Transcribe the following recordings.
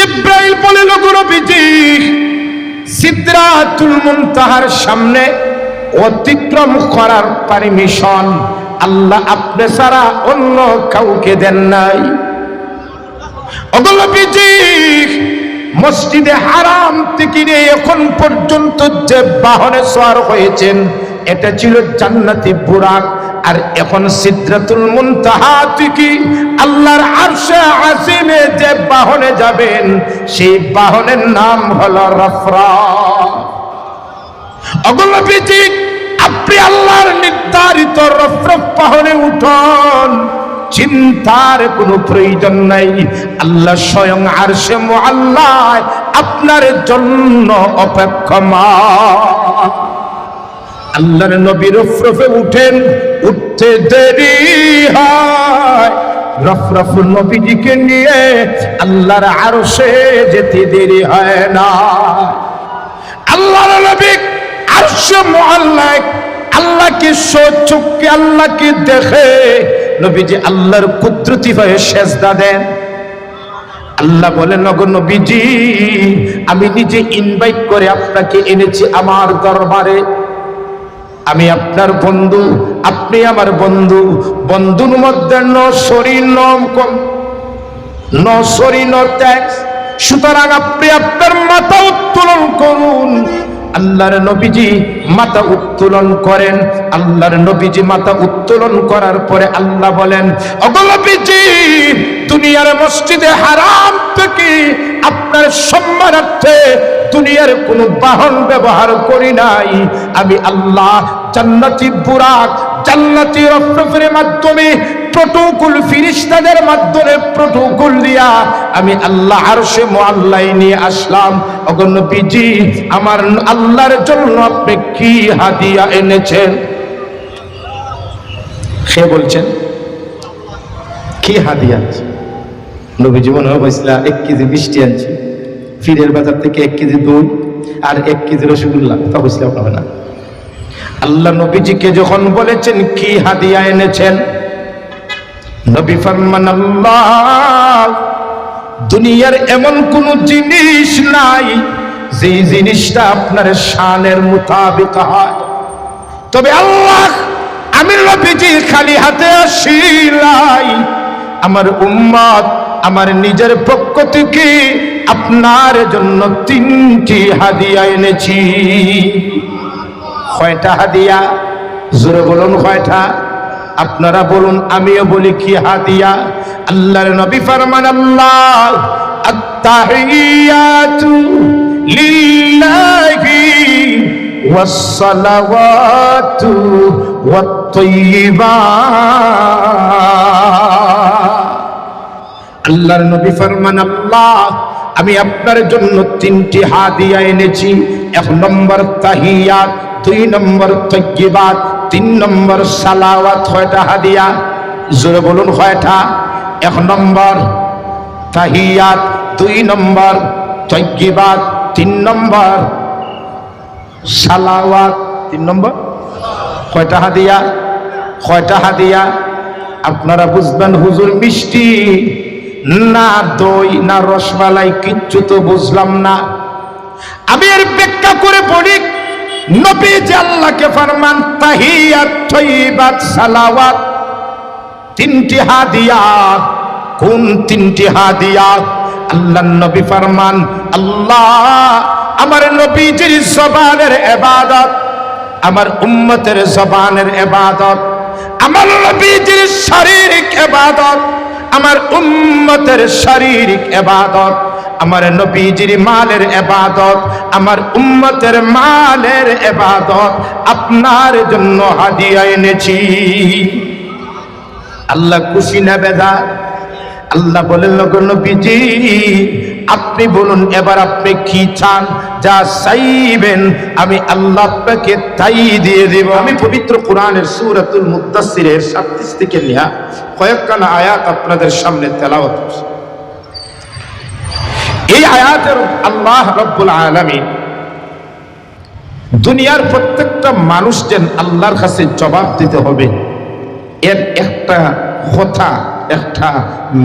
জিবরাইল বলিল গো নবীজি, সিদরাতুল মুনতাহার সামনে অতিক্রম করার পারমিশন আল্লাহ আপনি ছাড়া অন্য কাউকে দেন নাই। ওগো নবীজি, মসজিদে হারাম থেকে নিয়ে এখন পর্যন্ত যে বাহনে সওয়ার হয়েছেন এটা ছিল জান্নাতি বুরাক, আর এখন সিদরাতুল মুনতাহা থেকে আল্লাহর আরশে আজিমে যে বাহনে যাবেন সেই বাহনের নাম হলো রফরাফ। ওগো নবীজি, আপনি আল্লাহর নির্ধারিত রফরাফ বাহনে উঠুন, চিন্তার কোনো প্রয়োজন নাই। আল্লাহ স্বয়ং আরশে মুআল্লায় আপনার জন্য অপেক্ষমান। আল্লাহর নবী রফরফে উঠেন, উঠতে দেরি হয়, রফরফ নবীজিকে নিয়ে আল্লাহর আরশে যেতে দেরি হয় না। আল্লাহর নবী আরশে মুআল্লায় আল্লাহকে চোখে আল্লাহকে দেখে নবীজি আল্লাহর কুদরতি হয়ে সেজদা দেন। আল্লাহ বলেন, ওগো নবীজি, আমি নিজে ইনভাইট করে আপনাকে এনেছি আমার দরবারে। আমি আপনার বন্ধু, আপনি আমার বন্ধু। বন্ধুর মধ্যে ন শরীর ন শরীর ত্যাগ। সুতরাং আপনি আপনার মাথা উত্তোলন করুন। আল্লাহর নবীজি মাথা উত্তোলন করেন। আল্লাহর নবীজি মাথা উত্তোলন করার পরে আল্লাহ বলেন, ওগো নবীজি, দুনিয়ার মসজিদে হারাম থেকে আপনার সম্মানার্থে দুনিয়ার কোনো বাহন ব্যবহার করি নাই। আমি আল্লাহ জান্নাতি বুরাক, জান্নাতি রফরফের মাধ্যমে প্রটোকল ফেরেশতাদের মাধ্যমে প্রটোকল দিয়া আমি আল্লাহ আরশে মুআল্লায় নিয়ে আসলাম। ওগো নবীজি, আমার আল্লাহর জন্য আপনি কি হাদিয়া এনেছেন? সে বলছেন কি হাদিয়া? নবীজি মনে হয় বলছিল 1 কেজি মিষ্টি আনছি, ফিরের বাজার থেকে 1 কেজি দই আর 1 কেজি রসগোল্লা। তা বুঝলাম হবে না। আল্লাহ নবীজিকে যখন বলেছেন কি হাদিয়া এনেছেন, নবী ফরমান, আল্লাহ, দুনিয়ার এমন কোন জিনিস নাই যে জিনিসটা আপনার শানের মোতাবেক হয়। তবে আল্লাহ, আমি নবীজি খালি হাতে আসি নাই। আমার উম্মত আমার নিজের পক্ষ থেকে আপনার জন্য 3টি হাদিয়া এনেছি। কয়টা হাদিয়া? জোরে বলুন কয়টা? আপনারা বলুন, আমিও বলি কি হাদিয়া। আল্লাহর নবী ফরমান, আল্লাহ, আত-তাহিয়াতু লিল্লাহি ওয়াস-সালাওয়াতু ওয়াত-তাইয়্যিবাত। আল্লাহর নবী ফরমান, আল্লাহ, আমি আপনার জন্য 3টি হাদিয়া এনেছি। 1 নম্বর তাহিয়াত, 2 নম্বর তাইয়্যিবাত, 3 নম্বর সালাওয়াত। কয়টা হাদিয়া? জোরে বলুন কয়টা? 1 নম্বর তাহিয়াত, 2 নম্বর তাইয়্যিবাত, 3 নম্বর সালাওয়াত। 3 নম্বর কয়টা হাদিয়া? কয়টা হাদিয়া? আপনারা বুঝবেন হুজুর, মিষ্টি না দই না রসমালাই, কিচ্ছু তো বুঝলাম না। আমি এর ব্যাখ্যা করে বলি, নবী যে আল্লাহকে ফরমান তাহিয়াত, তাইয়্যিবাত, সালাওয়াত, 3টি হাদিয়া। কোন 3টি হাদিয়া? আল্লাহর নবী ফরমান, আল্লাহ, আমার নবীজির জবানের ইবাদত, আমার উম্মতের জবানের ইবাদত, আমার নবীজির শারীরিক ইবাদত, আমার উম্মতের শারীরিক ইবাদত, আমার নবীজির মালের ইবাদত, আমার উম্মতের মালের ইবাদত আপনার জন্য হাদিয়া এনেছি। আল্লাহ খুশি না বেজার? আল্লাহ বলেন, নবীজি, আপনি বলুন এবার আপনি কি চান? যা চাইবেন আমি আল্লাহ আপনাকে তাই দিয়ে দেব। আমি পবিত্র কোরআনের সূরাতুল মুদ্দাসসিরের 37 থেকে নেয়া কয়েকখানা আয়াত আপনাদের সামনে তেলাওয়াত করছি। এই আয়াতের আল্লাহ রাব্বুল আলামিন দুনিয়ার প্রত্যেকটা মানুষ যেন আল্লাহর কাছে জবাব দিতে হবে, এর একটা কথা, একটা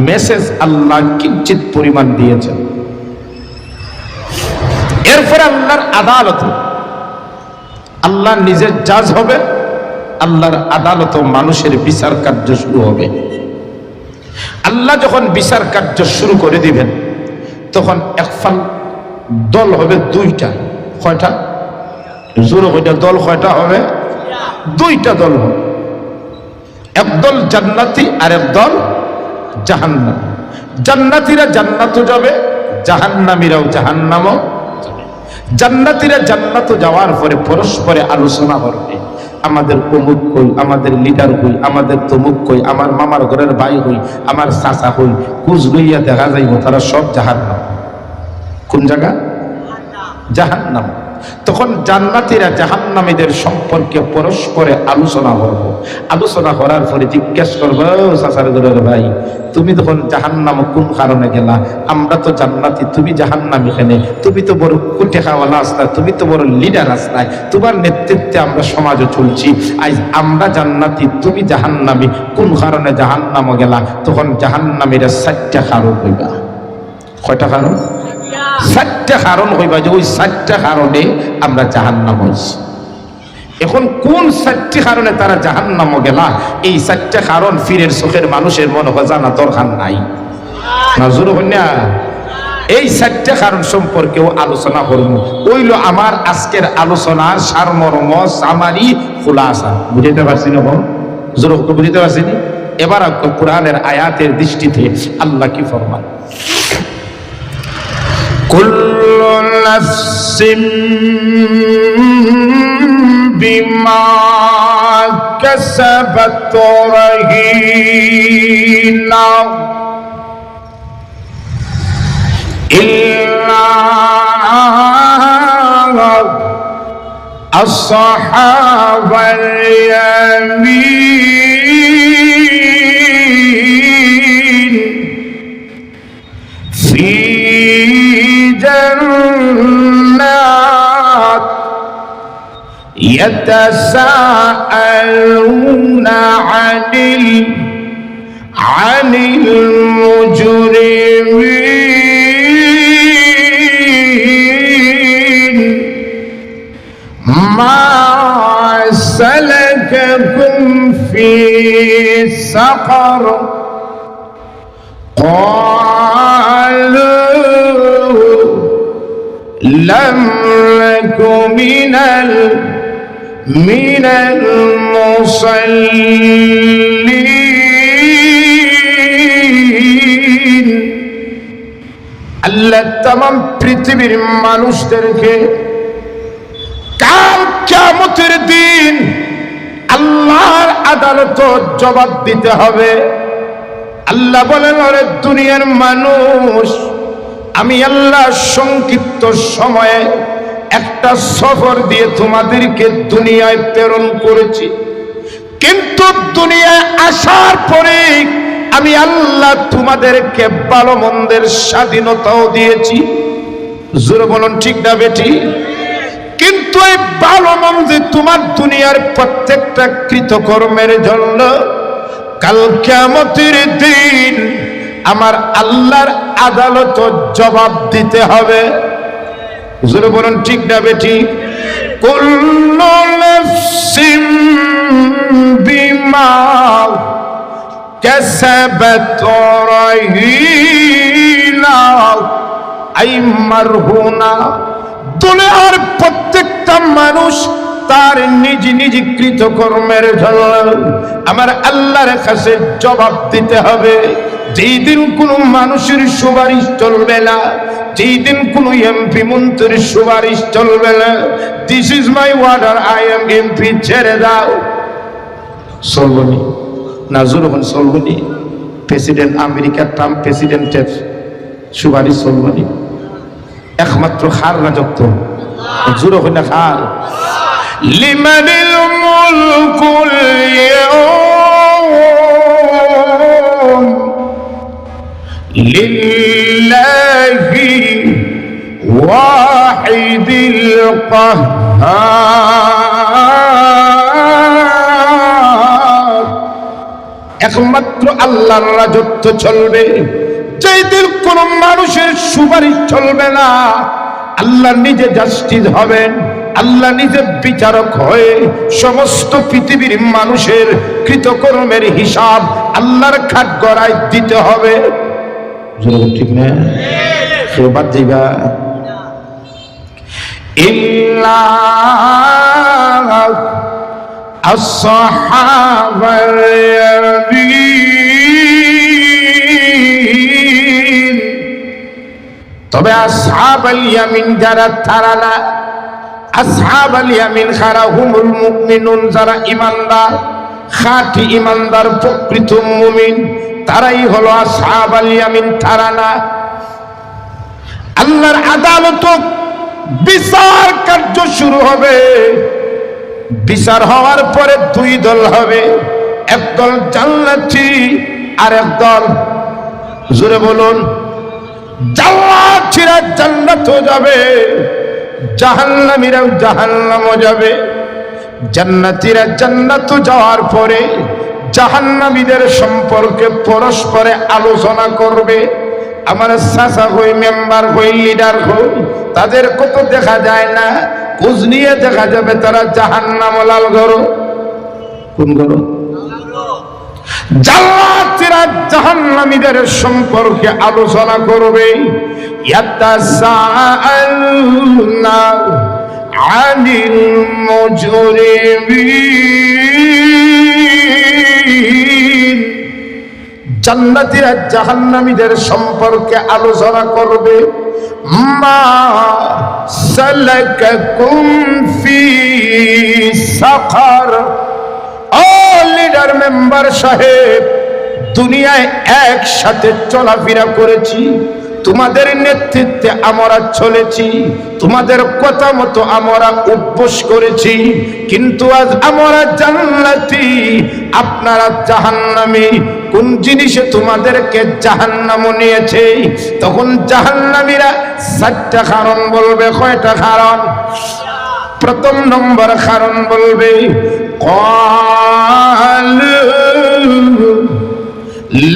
মেসেজ আল্লাহ কিঞ্চিত পরিমাণ দিয়েছেন। এরপরে আল্লাহর আদালত, আল্লাহ নিজের জাজ হবে, আল্লাহর আদালত মানুষের বিচার কার্য শুরু হবে। আল্লাহ যখন বিচার কার্য শুরু করে দিবেন তখন একফাল দল হবে দুইটা। কয়টা? জোর কয়টা দল? কয়টা হবে? দুইটা দল হবে। একদল জান্নাতি আর একদল জাহান্নাম। জান্নাতীরা জান্নাতে যাবে, জাহান্নামীরাও জাহান্নামও যাবে। জান্নাতীরা জান্নাতে যাওয়ার পরে পরস্পরে আলোচনা করবে, আমাদের অমুক কই, আমাদের লিডার কই, আমাদের তমুক কই, আমার মামার ঘরের ভাই হই, আমার চাচা হই, কুচ গইয়া দেখা যাইব তারা সব জাহান্নাম। কোন জায়গা? জাহান্নাম। তখন জান্নাতীরা জাহান্নামীদের সম্পর্কে পরস্পরে আলোচনা করব। আলোচনা করার পরে জিজ্ঞেস করবো, চাচার ঘরের ভাই তুমি তখন জাহান্নাম কোন কারণে গেলা? আমরা তো জান্নাতি, তুমি জাহান্নামী কেন? তুমি তো বড় কোটে খাওয়ালা আসলা, তুমি তো বড় লিডার আসলাই, তোমার নেতৃত্বে আমরা সমাজে চলছি, আজ আমরা জান্নাতি তুমি জাহান্নামী, কোন কারণে জাহান্নাম গেলা? তখন জাহান্নামীরা 4টা কারণ হইবা। কয়টা কারণ? 4টা কারণ হইবা যে ওই 4টা কারণে আমরা জাহান্নাম হইছি। এখন কোন 4টি কারণে তারা জাহান্নাম গেলা, এই 4টা কারণ ফিরের চোখের মানুষের মনে হয় জানা দরকার নাই। নজর হইনা এই 4টা কারণ সম্পর্কেও আলোচনা করব। ওইল আমার আজকের আলোচনার সারমর্ম, সামারি, খুলাসা। বুঝতে পারছি না? জোর বুঝতে পারছি? এবার কোরআনের আয়াতের দৃষ্টিতে আল্লাহ কি ফরমান? কুল্লু নাফসিন বিমা কাসাবাত রাহিনা ইল্লা আসহাবাল ইয়ামিন ফি জান্নাত ইয়াতাসাআলুনা আনিল মুজরিমিন মা সালাকাকুম ফি সাকার قالوا لم نك من المصلين আল্লাহ तमाम পৃথিবীর মানুষদেরকে কাল কিয়ামতের দিন আল্লাহর আদালতে জবাব দিতে হবে। আল্লাহ বলেন, ওরে দুনিয়ার মানুষ, আমি আল্লাহ সংক্ষিপ্ত সময়ে একটা সফর দিয়ে তোমাদেরকে দুনিয়ায় প্রেরণ করেছি, কিন্তু দুনিয়ায় আসার পরে আমি আল্লাহ তোমাদেরকে ভালো মন্দের স্বাধীনতাও দিয়েছি। জোরে বলুন ঠিক না বেটি? কিন্তু এই ভালো মন্দে তোমার দুনিয়ার প্রত্যেকটা কৃতকর্মের জন্য কাল কিয়ামতের দিন আমার আল্লাহর আদালত জবাব দিতে হবে। জোরে বলুন ঠিক না বেটি? কুল্লু নাফসিন বিমা কাসাবাত রাহিনা আই মারহুনা। দুনিয়ার প্রত্যেকটা মানুষ তার নিজ নিজ কৃতকর্মের জন্য আমার আল্লাহর কাছে জবাব দিতে হবে। যেই দিন কোনো মানুষের সুপারিশ চলবে না, যেই দিন কোনো এমপি মন্ত্রীর সুপারিশ চলবে না, this is my order, I am MP, ছেড়ে দাও। চলবনি না? যখন চলবনি, প্রেসিডেন্ট আমেরিকার ট্রাম্প প্রেসিডেন্টের সুপারিশ চলবনি? একমাত্র খার রাজত্ব। জোর হয় না খার? লিমানিল মুলকুল ইয়াউম লিল্লাহি ওয়াহিদিল কাহ্হার। একমাত্র আল্লাহর রাজত্ব চলবে। যেই দিন কোন মানুষের সুপারিশ চলবে না, আল্লাহ নিজে জাস্টিস হবেন, আল্লাহ নিজে বিচারক হয়ে সমস্ত পৃথিবীর মানুষের কৃতকর্মের হিসাব আল্লাহর কাঠগড়ায় দিতে হবে। ঠিক না? কেউ বাদ দিবা ইল্লা আসহাবাল ইয়ামিন, তবে আসহাবাল ইয়ামিন যারা তারা না, আসহাবাল ইয়ামিন খারা হুমুল মুমিনুন, যারা ঈমানদার, খাঁটি ঈমানদার, প্রকৃত মুমিন, তারাই হলো আসহাবাল ইয়ামিন, তারা না। আল্লাহর আদালত বিচার কার্য শুরু হবে। বিচার হওয়ার পরে দুই দল হবে, একদল জান্নাতি আর একদল, জোরে বলুন, জান্নাতীরা জান্নাতে যাবে, জাহান্নামীরাও জাহান্নামে যাবে। জান্নাতীরা জান্নাতে যাওয়ার পরে জাহান্নামীদের সম্পর্কে পরস্পরে আলোচনা করবে। আমার চাচা হই, মেম্বার হই, লিডার হই, তাদের কত দেখা যায় না, খোঁজ নিয়ে দেখা যাবে তারা জাহান্নাম লাল গরো। কোন গরো? জান্নাতীরা জাহান্নামীদের সম্পর্কে আলোচনা করবে। ইয়াতাসাআলুনা আনিল মুজরিমিন, জান্নাতীরা জাহান্নামীদের সম্পর্কে আলোচনা করবে। মা সালাকাকুম ফি সাকার, ও লিডার মেম্বার সাহেব, দুনিয়ায় একসাথে চলাফেরা করেছি, তোমাদের নেতৃত্বে আমরা চলেছি, তোমাদের কথা মতো আমরা উপবাস করেছি, কিন্তু আজ আমরা জান্নাতি, আপনারা জাহান্নামী। কোন জিনিসে তোমাদেরকে জাহান্নামে নিয়েছে? তখন জাহান্নামীরা 4টা কারণ বলবে। কয়টা কারণ? প্রথম নম্বর কারণ বলবে, ক্বালু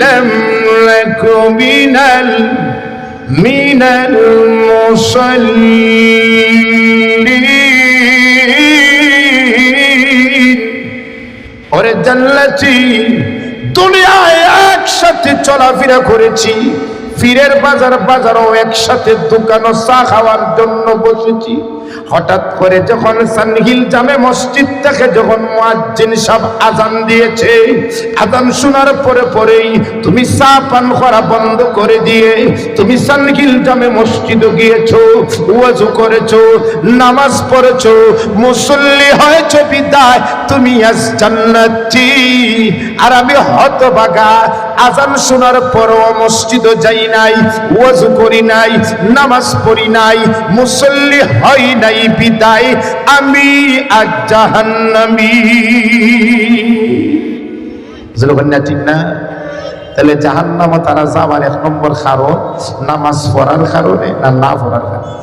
লাম নাকু মিনাল মুসাল্লিন, ওরে জান্নাতি, দুনিয়ায় একসাথে চলাফেরা করেছি, ফিরের বাজারও একসাথে দোকানও চা খাওয়ার জন্য বসেছি। হঠাৎ করে যখন সানহিল জামে মসজিদ থেকে যখন মুয়াজ্জিন সাহেব আজান দিয়েছে, আজান শোনার পরেই তুমি চা পান করা বন্ধ করে দিয়ে তুমি সানহিল জামে মসজিদে গিয়েছো, ওয়াজু করেছো, নামাজ পড়েছো, মুসল্লি হয়েছো, বিদায় তুমি আজ জান্নাতি। আর আমি হতভাগা, আজান শোনার পরও মসজিদে যাই নাই, ওয়াজু করি নাই, নামাজ পড়ি নাই, মুসল্লি হই নাই, বিদায় আমি আজ জাহান্নামী। ঠিক না? তাহলে জাহান্নামে তারা যাবার 1 নম্বর কারণ নামাজ পড়ার কারণে না পড়ার কারণে?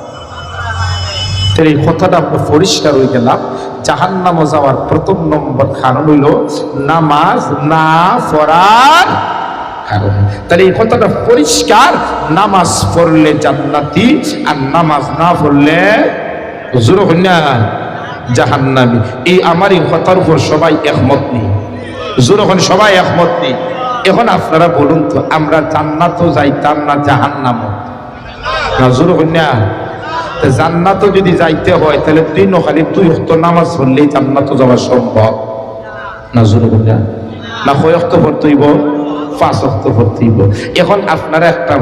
তাহলে এই কথাটা আমরা পরিষ্কার হয়ে গেলাম। জাহান্নামে যাওয়ার প্রথম নম্বর কারণ হইল নামাজ না পড়ার কারণে। তাহলে এই কথাটা পরিষ্কার, নামাজ পড়লে জান্নাতি আর নামাজ না পড়লে জাহান্নামী। এই আমার এই কথার উপর সবাই একমত নেই, সবাই একমত নেই। এখন আপনারা বলুন তো, আমরা জান্নাতও যাইতাম না জাহান্নামও না? জান্নাতও যদি যাইতে হয় তাহলে খালি 2 ওয়াক্ত নামাজ পড়লেই জান্নাতও যাওয়া সম্ভব না? না কয় ওয়াক্ত পড়তে হইব? 5 ওয়াক্ত পড়তে হইব। এখন আপনারা একটা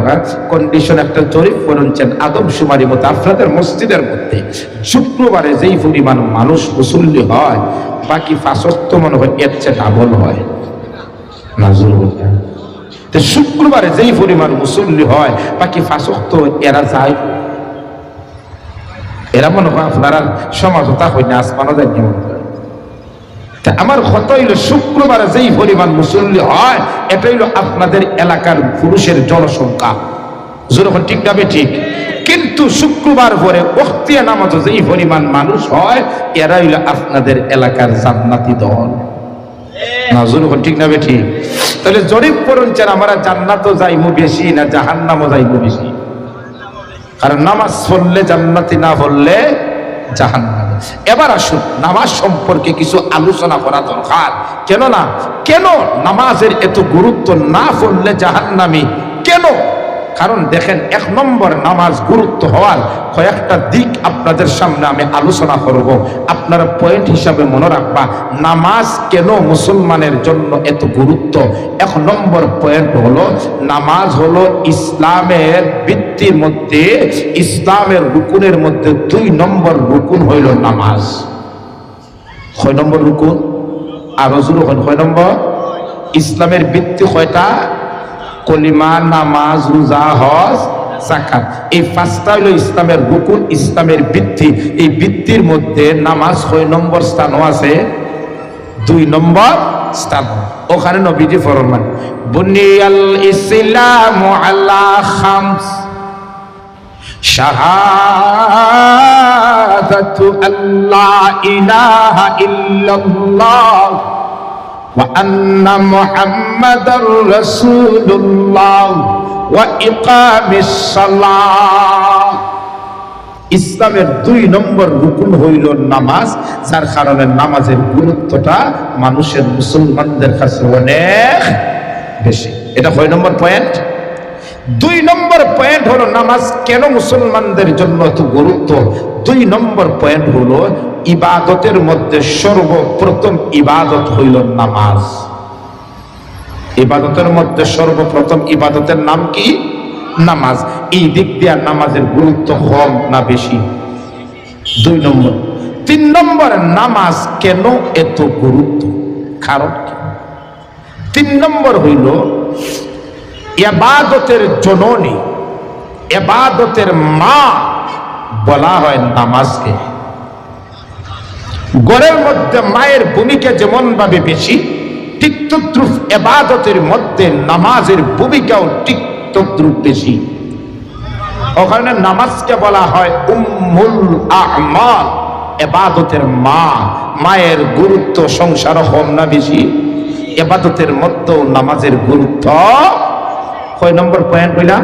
কন্ডিশন, একটা জরিপ করেছেন আদমশুমারি মতো আপনাদের মসজিদের মধ্যে শুক্রবারে যেই পরিমাণ মানুষ মুসল্লি হয়, বাকি 5 ওয়াক্ত মনে হয় এর চেয়ে ডাবল হয় না? শুক্রবারে যেই পরিমাণ মুসল্লি হয়, বাকি 5 ওয়াক্ত এরা যায়, এরা মনে হয় আপনারা সমাজতা হয় না, আসমানও যায় কেমন করে। আমার কথা হইল শুক্রবারে যেই পরিমাণ মুসল্লি হয়, এটা হইল আপনাদের এলাকার পুরুষের জনসংখ্যা। যখন ঠিক না ঠিক? কিন্তু শুক্রবার পরে ওয়াক্তিয়া নামাজে যেই পরিমাণ মানুষ হয়, এরা হইল আপনাদের এলাকার জান্নাতি দল না? যখন ঠিক না ঠিক? তাহলে জরিপ করুন, আমরা জান্নাতও যাইমু বেশি না জাহান্নামও যাইমু বেশি? কারণ নামাজ পড়লে জান্নাতি, না পড়লে জাহান্নামী। এবার আসুন নামাজ সম্পর্কে কিছু আলোচনা করা দরকার। কেন নামাজের এত গুরুত্ব? না পড়লে জাহান্নামী কেন? কারণ দেখেন, এক নম্বর নামাজ গুরুত্ব হওয়ার কয়েকটা দিক আপনাদের সামনে আমি আলোচনা করব। আপনারা পয়েন্ট হিসাবে মনে রাখবা নামাজ কেন মুসলমানের জন্য এত গুরুত্ব। এক নম্বর পয়েন্ট হলো, নামাজ হলো ইসলামের ভিত্তির মধ্যে, ইসলামের রুকুনের মধ্যে 2 নম্বর রুকুন হইল নামাজ। কয় নম্বর রুকুন? আরো জোরে বলেন, কয় নম্বর? ইসলামের ভিত্তি কয়টা? কলিমা, নামাজ, রোজা, হজ, যাকাত। এই 5টা হলো ইসলামের রুকুন, ইসলামের ভিত্তি। এই ভিত্তির মধ্যে নামাজ কয় নম্বর স্থানও আছে? 2 নম্বর স্থান। ওখানে নবীজি ফরমান, বুনিয়াল ইসলামু আলা খামস, শাহাদাতু আল্লা ইলাহা ইল্লাল্লাহ ওয়া আন্না মুহাম্মাদার রাসূলুল্লাহ ওয়া ইকামিস সালাহ। ইসলামের 2 নম্বর রুকুন হইল নামাজ, যার কারণে নামাজের গুরুত্বটা মানুষের, মুসলমানদের কাছে অনেক বেশি। এটা কয় নম্বর পয়েন্ট? 2 নম্বর পয়েন্ট হলো নামাজ কেন মুসলমানদের জন্য এত গুরুত্ব। 2 নম্বর পয়েন্ট হলো ইবাদতের মধ্যে সর্বপ্রথম ইবাদত হইল নামাজ। ইবাদতের মধ্যে সর্বপ্রথম ইবাদতের নাম কি? নামাজ। এই দিক দিয়ে নামাজের গুরুত্ব কম না বেশি? 2 নম্বর। 3 নম্বর, নামাজ কেন এত গুরুত্ব, কারণ কি? 3 নম্বর হইল ইবাদতের জননী, ইবাদতের মা বলা হয় নামাজকে। ঘরের মধ্যে মায়ের ভূমিকা যেমন ভাবে বেশি, ঠিক তদ্রুপ ইবাদতের মধ্যে নামাজের ভূমিকাও ঠিক তদ্রুপ বেশি। ওখানে নামাজকে বলা হয় উম্মুল আমাল, ইবাদতের মা। মায়ের গুরুত্ব সংসার কম না বেশি? ইবাদতের মধ্যেও নামাজের গুরুত্ব। কয় নম্বর পয়েন্ট হইলা?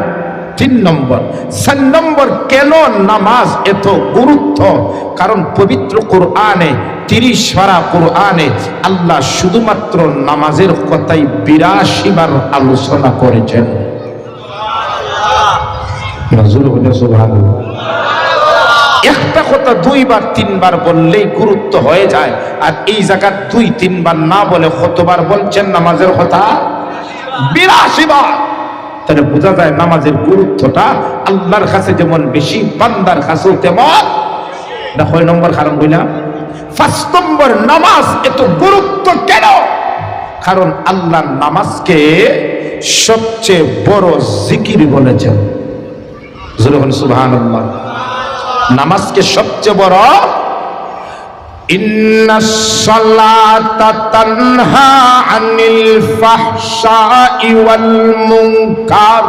3 নম্বর। 4 নম্বর, কেন নামাজ এত গুরুত্ব? কারণ পবিত্র কোরআনে 30 পারা কোরআনে আল্লাহ শুধুমাত্র নামাজের কথাই 82 বার আলোচনা করেছেন। একটা কথা 2 বার 3 বার বললেই গুরুত্ব হয়ে যায়, আর এই জায়গা 2-3 বার না বলে কতবার বলছেন নামাজের কথা? 82 বার। তাহলে বোঝা যায় নামাজের গুরুত্বটা আল্লাহর কাছে যেমন বেশি, বান্দার কাছেও তেমন। না, কয় নম্বর কারণ বললাম? 5 নম্বর, নামাজ এত গুরুত্ব কেন? কারণ আল্লাহ নামাজকে সবচেয়ে বড় জিকির বলেছেন। সুবহানাল্লাহ। নামাজকে সবচেয়ে বড়, ইন্নাস সালাতা তানহা আনিল ফাহশাই ওয়াল মুনকার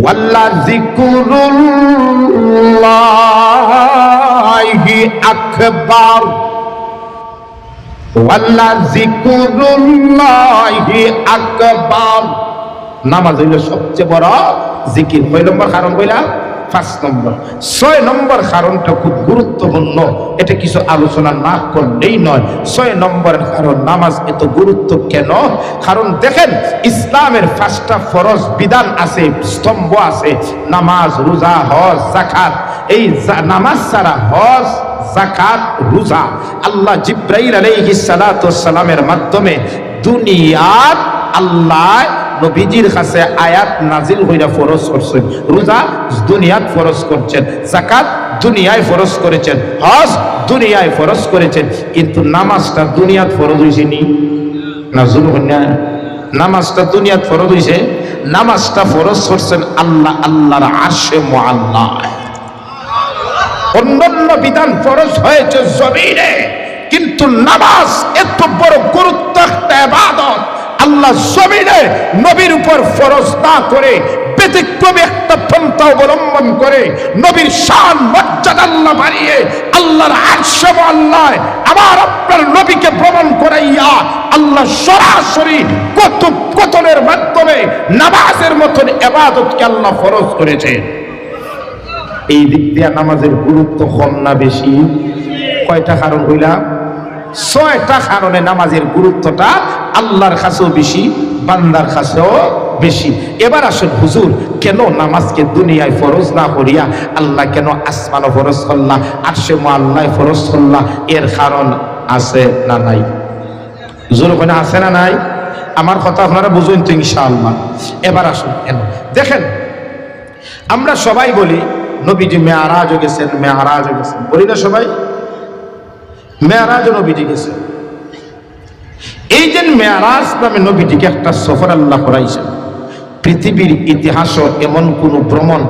ওয়ালাযিকুরুল্লাহি আকবার ওয়ালাযিকুরুল্লাহি আকবার। নামাজ হইল সবচেয়ে বড় জিকির। কয় নম্বর কারণ কইলা? 5 নম্বর। 6 নম্বর কারণটা খুব গুরুত্বপূর্ণ, এটা কিছু আলোচনা না করলেই নয়। 6 নম্বরের কারণ নামাজ এত গুরুত্ব কেন? কারণ দেখেন, ইসলামের 5টা ফরজ বিধান আছে, স্তম্ভ আছে, নামাজ, রোজা, হজ, যাকাত। এই নামাজ ছাড়া হজ, যাকাত, রোজা আল্লাহ জিব্রাইল আলাইহিস সালাতু ওয়াস সালামের মাধ্যমে দুনিয়াত আল্লাহ নবীজির কাছে আয়াত নাজিল হইয়া ফরজ করছেন। রোজা দুনিয়াত ফরজ করছেন, যাকাত দুনিয়ায় ফরজ করেছেন, হজ দুনিয়ায় ফরজ করেছেন। কিন্তু নামাজটা দুনিয়াত ফরজ হইছে নি? না, নামাজটা দুনিয়াত ফরজ হইছে? নামাজটা ফরজ করছেন আল্লাহ, আল্লাহর আরশে মুআল্লা। অন্যান্য বিধান ফরজ হয়েছে জমিনে, কিন্তু নামাজ এত বড় গুরুত্ব একটা ইবাদত আল্লাহ জমিনে নবীর উপর ফরজ না করে ব্যতিক্রমী একটা পন্থা অবলম্বন করে নবীর শান মর্যাদা আল্লাহ বাড়িয়ে আল্লাহর আরশে মুআল্লায় আবার আপনার নবীকে ভ্রমণ করাইয়া আল্লাহ সরাসরি কথনের মাধ্যমে নামাজের মতন ইবাদতকে আল্লাহ ফরজ করেছেন। এই দিক দিয়ে নামাজের গুরুত্ব কম না বেশি? কয়টা কারণ হইলাম? 6টা কারণে নামাজের গুরুত্বটা আল্লাহর কাছেও বেশি, বান্দার কাছেও বেশি। এবার আসুন হুজুর, কেন নামাজকে দুনিয়ায় ফরজ না করিয়া আল্লাহ কেন আসমানও ফরজ করলা, আরশে মুআল্লায় ফরজ করলা? এর কারণ আছে না নাই? হুজুর ওখানে আছে না নাই? আমার কথা আপনারা বুঝুন তো ইনশাআল্লাহ। এবার আসুন, কেন দেখেন, আমরা সবাই বলি নবীজি মেরাজও গেছেন, মেরাজও গেছেন, বলি না সবাই? মেরাজও নবীজি গেছেন। এই যে মেরাজ নামে নবীজিকে একটা সফর আল্লাহ করাইছেন। পৃথিবীর ইতিহাসও এমন কোন ভ্রমণ,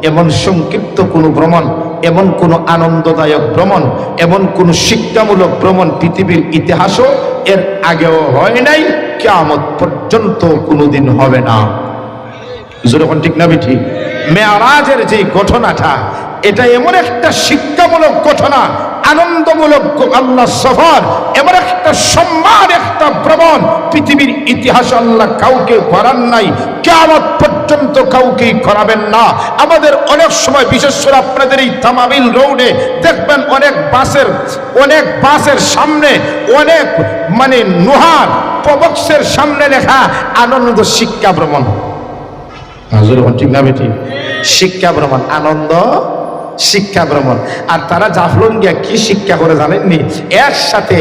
এমন সংক্ষিপ্ত কোন ভ্রমণ, এমন কোন আনন্দদায়ক ভ্রমণ, এমন কোন শিক্ষামূলক ভ্রমণ পৃথিবীর ইতিহাসও এর আগেও হয় নাই, কিয়ামত পর্যন্ত কোনোদিন হবে না। যখন ঠিক না ঠিক? মেরাজের যে ঘটনাটা, এটা এমন একটা শিক্ষামূলক ঘটনা, আনন্দমূলক আল্লাহ সফর, এমন একটা সম্মান, একটা ভ্রমণ পৃথিবীর ইতিহাসে আল্লাহ কাউকে করান নাই, কিয়ামত পর্যন্ত কাউকেই করাবেন না। আমাদের অনেক সময়, বিশেষ করে আপনাদের এই তামাবিল রোডে দেখবেন অনেক বাসের সামনে অনেক নোহার প্রবক্সের সামনে লেখা আনন্দ শিক্ষা ভ্রমণ। ঠিক না বেটি? শিক্ষা ভ্রমণ, আনন্দ শিক্ষা ভ্রমণ। আর তারা জাফলঙ্গিয়া কি শিক্ষা করে জানেননি? এর সাথে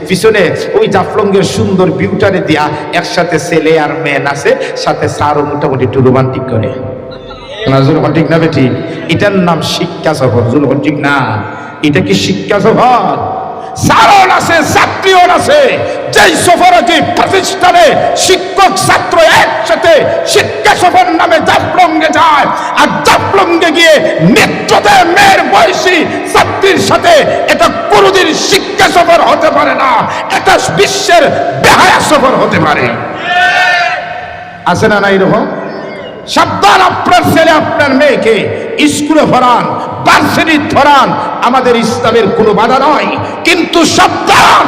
পিছনে ওই জাফলঙ্গের সুন্দর বিউটারে দিয়া একসাথে ছেলে আর মেয়ে নাচে, সাথে সারও মোটামুটি একটু রোমান্টিক করে। ঠিক না বেটি? এটার নাম শিক্ষা সফর। ঠিক না? এটা কি শিক্ষা সফর? সারণ আছে, ছাত্রীও আছে। যেই সফরে, যে প্রতিষ্ঠানে শিক্ষক ছাত্র একসাথে শিক্ষা সফর নামে জাফলঙ্গে যায়, আর জাফলঙ্গে গিয়ে নেত্রতে মেয়ের বয়সী ছাত্রীর সাথে, এটা কোনোদিন শিক্ষা সফর হতে পারে না, এটা বিশ্বের বেহায়া সফর হতে পারে। আছে না না এরকম? সাবধান, আপনার ছেলে আপনার মেয়েকে স্কুলে পড়ান, ভার্সিটি পড়ান, আমাদের ইসলামের কোনো বাধা নয়, কিন্তু সাবধান,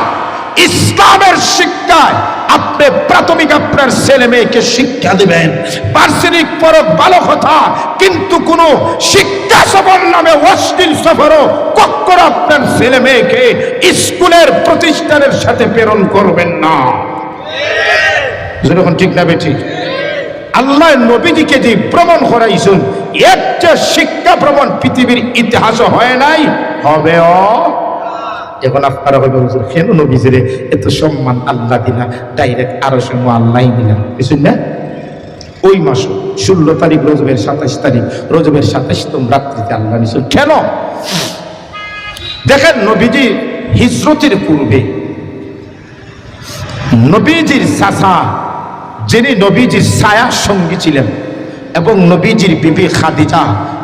ইসলামের শিক্ষায় আপনি প্রাথমিক আপনার ছেলে মেয়েকে শিক্ষা দিবেন। ভার্সিটি পড়ো ভালো কথা, কিন্তু কোন শিক্ষা সফর নামে অশ্লীল সফরও কখনো আপনার ছেলে মেয়েকে স্কুলের প্রতিষ্ঠানের সাথে প্রেরণ করবেন না। যখন ঠিক না বেঠিক? আল্লাহ নবীজিকে যে ভ্রমণ করাইছেন, এর যে শিক্ষা ভ্রমণ পৃথিবীর ইতিহাসে হয় নাই, হবেও। এখন আপনারা হবে হুজুর, কেন নবীজিরে এত সম্মান আল্লাহ দিলা, ডাইরেক্ট আরশে মুআল্লাহ দিলাম? বুঝছেন না? ওই মাস 16 তারিখ রজবের 27 তারিখ, রজবের 27তম রাত্রিতে আল্লাহ নিছেন। কেন? দেখেন, নবীজি হিজরতের পূর্বে নবীজির চাচা, যিনি নবীজির ছায়া সঙ্গী ছিলেন, এবং নবীজির বিবি খাদিজা,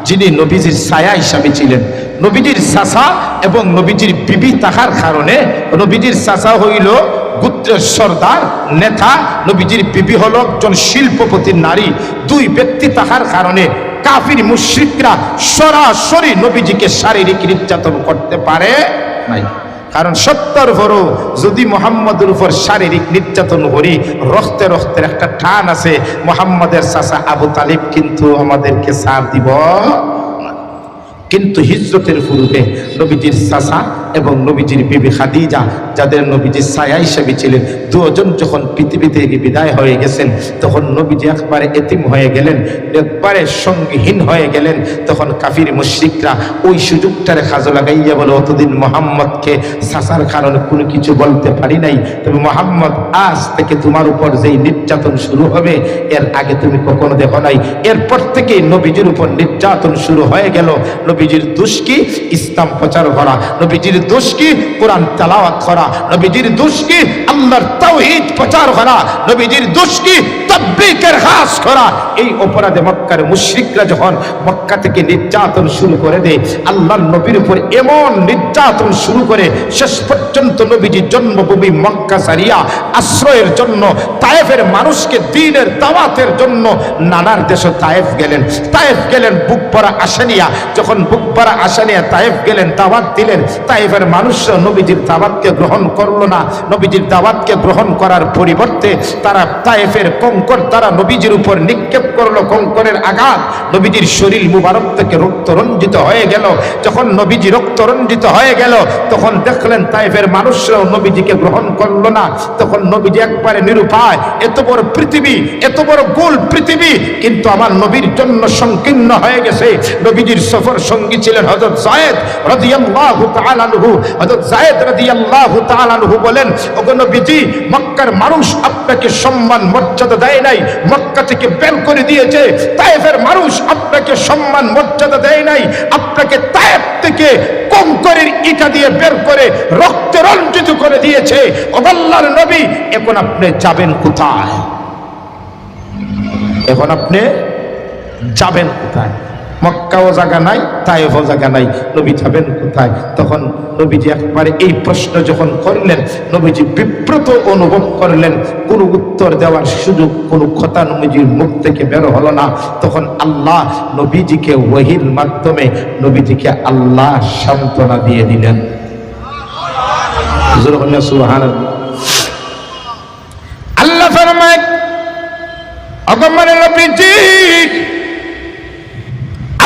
যিনি নবীজির ছায়া হিসাবে ছিলেন, নবীজির চাচা এবং নবীজির বিবি থাকার কারণে, নবীজির চাচা হইল গোত্রের সর্দার নেতা, নবীজির বিবি হলো একজন শিল্পপতির নারী। দুই ব্যক্তি থাকার কারণে কাফির মুশরিকরা সরাসরি নবীজিকে শারীরিক নির্যাতন করতে পারে নাই। কারণ সত্যর উপরও যদি মুহাম্মদের উপর শারীরিক নির্যাতন করি, রক্তে রক্তের একটা টান আছে, মুহাম্মদের চাচা আবু তালিব কিন্তু আমাদেরকে ছাড় দিব। কিন্তু হিজরতের পূর্বে নবীজির চাচা এবং নবীজির বিবি খাদিজা, যাদের নবীজির ছায়া হিসেবে ছিলেন, দুজন যখন পৃথিবী থেকে বিদায় হয়ে গেছেন, তখন নবীজি একবারে এতিম হয়ে গেলেন, একবারে সঙ্গীহীন হয়ে গেলেন। তখন কাফির মুশরিকরা ওই সুযোগটারে কাজে লাগাইয়া বলে, অতদিন মুহাম্মদকে চাচার কারণে কোনো কিছু বলতে পারি নাই, তবে মুহাম্মদ আজ থেকে তোমার উপর যেই নির্যাতন শুরু হবে, এর আগে তুমি কখনো দেখো নাই। এরপর থেকে নবীজির উপর নির্যাতন শুরু হয়ে গেল। নবীজির দোষ কি? ইসলাম প্রচার করা। নবীজির দোষ কি? কোরআন তেলাওয়াত করা। নবীজির দোষ কি? আল্লাহর তাওহীদ প্রচার করা। নবীজির দোষ কি? তাবলীগের কাজ করা। এই অপরাধে মক্কার মুশরিকরা যখন মক্কা থেকে নির্যাতন শুরু করে দেয়, আল্লাহর নবীর উপর এমন নির্যাতন শুরু করে, শেষ পর্যন্ত নবীজির জন্মভূমি মক্কা ছাড়িয়া আশ্রয়ের জন্য তায়েফের মানুষকে দ্বীনের দাওয়াতের জন্য নানার দেশে তায়েফ গেলেন। তায়েফ গেলেন বুক ভরা আশা নিয়া। যখন বুক ভরা আশা নিয়ে তায়েফ গেলেন, দাওয়াত দিলেন, তায়েফের মানুষরা নবীজির দাওয়াতকে গ্রহণ করলো না। নবীজির দাওয়াতকে গ্রহণ করার পরিবর্তে তারা তায়েফের কঙ্কর কঙ্কর তারা নবীজির উপর নিক্ষেপ করলো, কঙ্করের আঘাত নবীজির শরীর মুবারক থেকে রক্ত রঞ্জিত হয়ে গেল। যখন নবীজি রক্ত রঞ্জিত হয়ে গেল তখন দেখলেন তায়েফের মানুষরাও নবীজিকে গ্রহণ করলো না। তখন নবীজি একবারে নিরুপায়, এত বড় পৃথিবী, এত বড় গোল পৃথিবী, কিন্তু আমার নবীর জন্য সংকীর্ণ হয়ে গেছে। নবীজির সফর সঙ্গী ছিলেন হযরত যায়েদ রাদিয়াল্লাহু তাআলা আনহু। হযরত যায়েদ রাদিয়াল্লাহু তাআলা আনহু বলেন, ওগো নবীজি, মক্কার মানুষ আপনাকে সম্মান মর্যাদা দেয় নাই, মক্কা থেকে বের করে দিয়েছে। তায়েফের মানুষ আপনাকে সম্মান মর্যাদা দেয় নাই, আপনাকে তায়েফ থেকে কঙ্করের ইটা দিয়ে বের করে রক্তে রঞ্জিত করে দিয়েছে। ওগো আল্লাহর নবী, এখন আপনি যাবেন কোথায়? এখন আপনি যাবেন কোথায়? মক্কাও জায়গা নাই, তায়েফও জায়গা নাই, নবী যাবেন কোথায়? তখন নবীজি একবারে এই প্রশ্ন যখন করলেন, নবীজি বিব্রত অনুভব করলেন। কোনো উত্তর দেওয়ার সুযোগ, কোনো কথা নবীজির মুখ থেকে বের হলো না। তখন আল্লাহ নবীজিকে ওহীর মাধ্যমে নবীজিকে আল্লাহ সান্ত্বনা দিয়ে দিলেন। সুবহানাল্লাহ। আল্লাহ ফরমায়, আগমন নবীজি,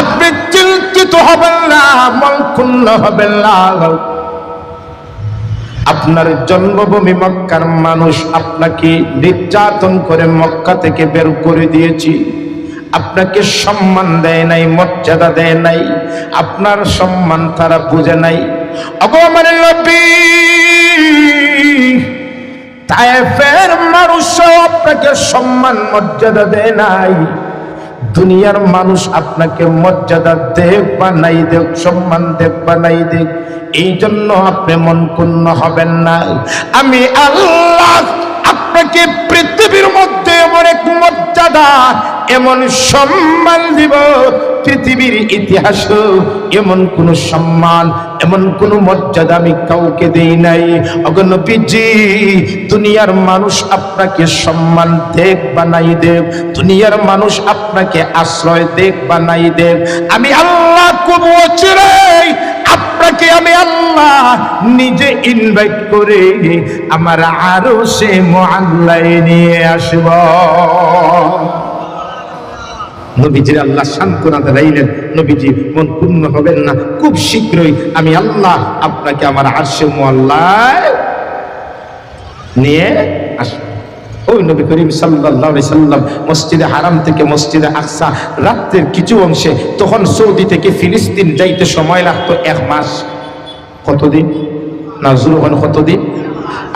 আপনি চিন্তিত হবেন না, মনক্ষুণ্ণ হবেন না। আপনার জন্মভূমি মক্কার মানুষ আপনাকে নির্যাতন করে মক্কা থেকে বের করে দিয়েছি, আপনাকে সম্মান দেয় নাই, মর্যাদা দেয় নাই, আপনার সম্মান তারা বুঝে নাই। আগমন নবী, তায়েফের মানুষও আপনাকে সম্মান মর্যাদা দেয় নাই। দুনিয়ার মানুষ আপনাকে মর্যাদা দেখ বা নাই দেখ, সম্মান দেখ বা নাই দেখ, এই জন্য আপনি মন ক্ষুণ্ণ হবেন না। আমি আল্লাহ আপনাকে পৃথিবীর মধ্যে এমন এক মর্যাদা, এমন সম্মান দিব, পৃথিবীর ইতিহাসে এমন কোন সম্মান, এমন কোন মর্যাদা আমি কাউকে দেই নাই। ওগো নবীজি, দুনিয়ার মানুষ আপনাকে সম্মান দেখ বা নাই দেখ, দুনিয়ার মানুষ আপনাকে আশ্রয় দেখ বা নাই দেখ, আমি আল্লাহ খুব অচিরেই আপনাকে আমি আল্লাহ নিজে ইনভাইট করে আমার আরশে মুআল্লায় নিয়ে আসব। নবীজির আল্লাহ সান্ত্বনা দিলেন, নবীজি মন পূর্ণ হবেন না, খুব শীঘ্রই আমি আল্লাহ আপনাকে আমার আরশে মুআল্লায় নিয়ে আসব। ওই নবী করিম সাল্লাল্লাহু আলাইহি সাল্লাম মসজিদে হারাম থেকে মসজিদে আকসা রাতের কিছু অংশে, তখন সৌদি থেকে ফিলিস্তিন যাইতে সময় লাগতো 1 মাস। কতদিন? নাজুল হন কতদিন?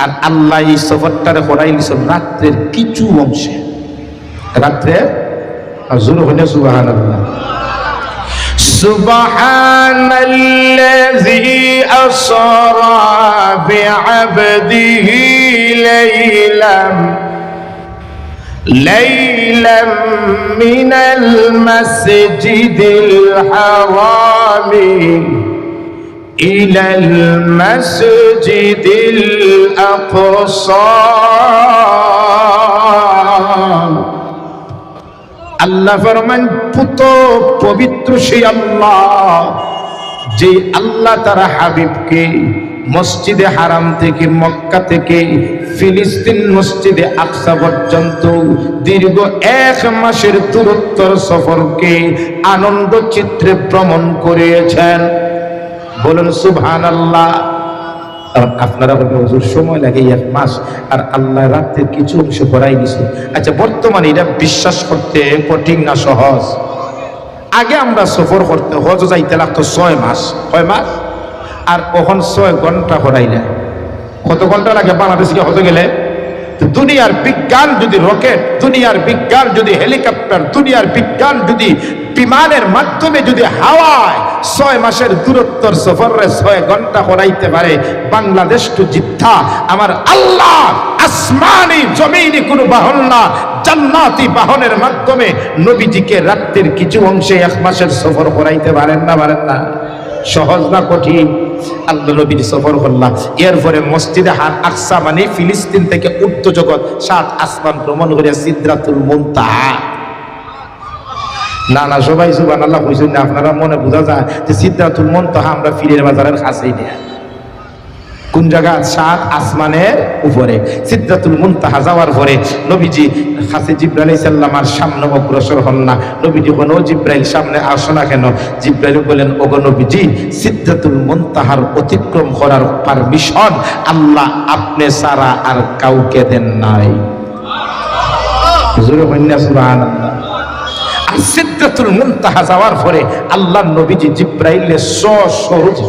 আর আল্লাহ এই সফরটারে করাই নিছেন রাতের কিছু অংশে, রাত্রে নাজুল হনে সুবহানাল্লাহ। সুবহানাল্লাযী আসরা বিআবদিহি লাইলাম ليلا من المسجد الحرام إلى المسجد الأقصى আল্লাহ ফরমান, পুত পবিত্র সেই আল্লাহ, যে আল্লাহ তার হাবিবকে মসজিদে হারাম থেকে মক্কা থেকে ফিলিস্তিন মসজিদে আকসা পর্যন্ত দীর্ঘ 1 মাসের দূরত্বর সফরকে আনন্দ চিত্রে ভ্রমণ করিয়েছেন। বলেন সুবহানাল্লাহ। আপনারা বলবেন হুজুর সময় লাগে 1 মাস, আর আল্লাহ রাতের কিছু অংশ করাই দিয়েছে। আচ্ছা, বর্তমানে এটা বিশ্বাস করতে কঠিন না সহজ? আগে আমরা সফর করতে হজ যাইতে লাগতো 6 মাস। কয় মাস? আর কখন 6 ঘন্টা করাইলে কত ঘন্টা লাগে বাংলাদেশকে হতে গেলে? দুনিয়ার বিজ্ঞান যদি রকেট, দুনিয়ার বিজ্ঞান যদি হেলিকপ্টার, দুনিয়ার বিজ্ঞান যদি বিমানের মাধ্যমে যদি হাওয়ায় 6 মাসের দূরত্বর সফরে 6 ঘন্টা করাইতে পারে, বাংলাদেশ টু জিদ্দা আমার আল্লাহ আসমানি জমিনি কোনো বাহন না, জান্নাতি বাহনের মাধ্যমে নবীজিকে রাতের কিছু অংশে 1 মাসের সফর করাইতে পারেন না? পারেন না? সহজ না কঠিন? আল্লাহ নবীর সফর করলাম, এরপরে মসজিদে আকসা মানে ফিলিস্তিন থেকে উর্ধ্ব জগৎ 7 আসমান ভ্রমণ করে সিদরাতুল মুনতাহা। না না, সবাই সুবহানাল্লাহ কইছেন না, আপনারা মনে বোঝা যায় যে সিদরাতুল মুনতাহা আমরা ফিরের বাজারের কাছেই নেই। কোন জায়গা? 7 আসমানের উপরে। সিদরাতুল মুনতাহা যাওয়ার পরে নবীজি কাছে জিবরাইল আলাইহিস সালামের সামনে অগ্রসর হন না। নবীজি বলেন, ও জিবরাইল সামনে আসো না কেন? জিবরাইল বলেন, ওগো নবীজি, সিদরাতুল মুনতাহার অতিক্রম করার পারমিশন আল্লাহ আপনি ছাড়া আর কাউকে দেন নাই। হুজুর বলেন সুবহানাল্লাহ। সিদরাতুল মুনতাহা যাওয়ার পরে আল্লাহর নবীজি জিবরাইলের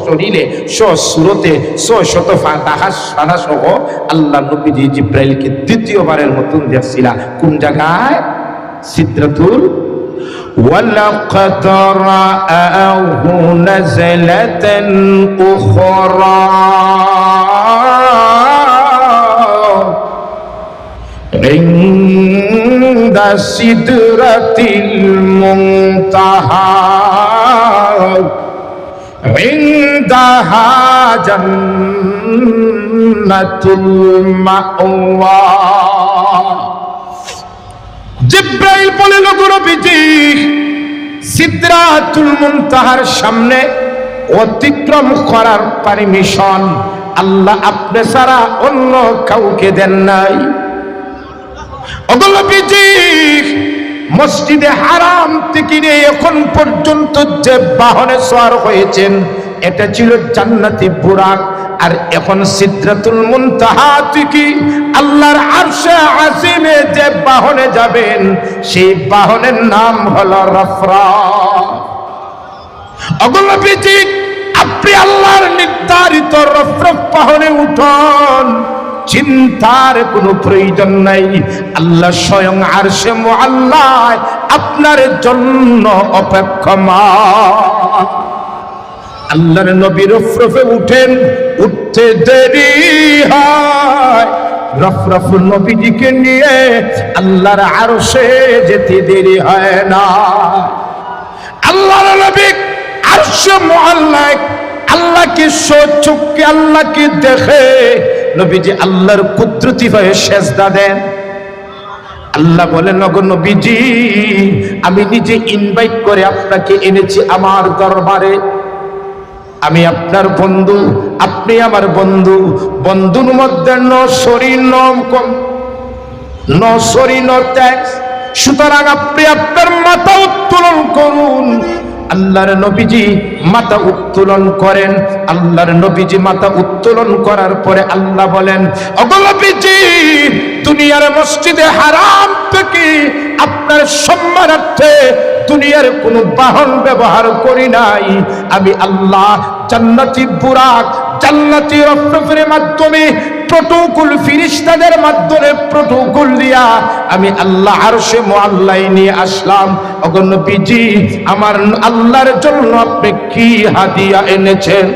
শরীরে সুরতে শত ফাতিহা সারা সহ আল্লাহর নবীজি জিবরাইলকে দ্বিতীয়বারের মতন দেখছিলা। কোন জায়গায়? সিদরাতুল। ওয়ালাকাদ রাআহু নাযলাতান উখরা عند سدرة المنتهى عندها جنة المأوى জিবরাইল বলেন, ওগো নবীজি, সিদরাতুল মুনতাহার সামনে অতিক্রম করার পারমিশন আল্লাহ আপনি ছাড়া অন্য কাউকে দেন নাই। ওগো নবীজি, মসজিদে হারাম থেকে নিয়ে এখন পর্যন্ত যে বাহনে সওয়ার হয়েছেন এটা ছিল জান্নাতি বুরাক। আর এখন সিদরাতুল মুনতাহা থেকে আল্লাহর আরশে আজিমে যে বাহনে যাবেন সেই বাহনের নাম হলো রফরাফ। ওগো নবীজি, আপনি আল্লাহর নির্ধারিত রফরাফ বাহনে উঠুন, চিন্তার কোনো প্রয়োজন নাই। আল্লাহ স্বয়ং আরশে মুআল্লায় আপনার জন্য অপেক্ষমান। আল্লাহর নবী রফরফে উঠেন, উঠতে দেরি হয়। রফরফ নবীজিকে নিয়ে আল্লাহর আরশে যেতে দেরি হয় না। আল্লাহর নবী আরশে মুআল্লায় আল্লাহকে চোখে আল্লাহকে দেখে নবীজি আল্লাহর কুদরতি হয়ে সেজদা দেন। আল্লাহ বলেন, ওগো নবীজি, আমি নিজে ইনভাইট করে আপনাকে এনেছি আমার দরবারে। আমি আপনার বন্ধু, আপনি আমার বন্ধু। বন্ধুর মধ্যে সুতরাং আপনি আপনার মাথা উত্তোলন করুন। আল্লাহর নবীজি মাথা উত্তোলন করেন। আল্লাহর নবীজি মাথা উত্তোলন করার পরে আল্লাহ বলেন, ওগো নবীজি, দুনিয়ার মসজিদে হারাম থেকে আপনার সম্মানার্থে দুনিয়ার কোনো বাহন ব্যবহার করি নাই। আমি আল্লাহ জান্নাতি বুরাক, জান্নাতি রফরফের মাধ্যমে প্রটোকল ফেরেশতাদের মাধ্যমে প্রটোকল দিয়া আমি আল্লাহ আরশে মুআল্লায় নিয়ে আসলাম। ওগো নবীজি, আমার আল্লাহর জন্য আপনি কি হাদিয়া এনেছেন?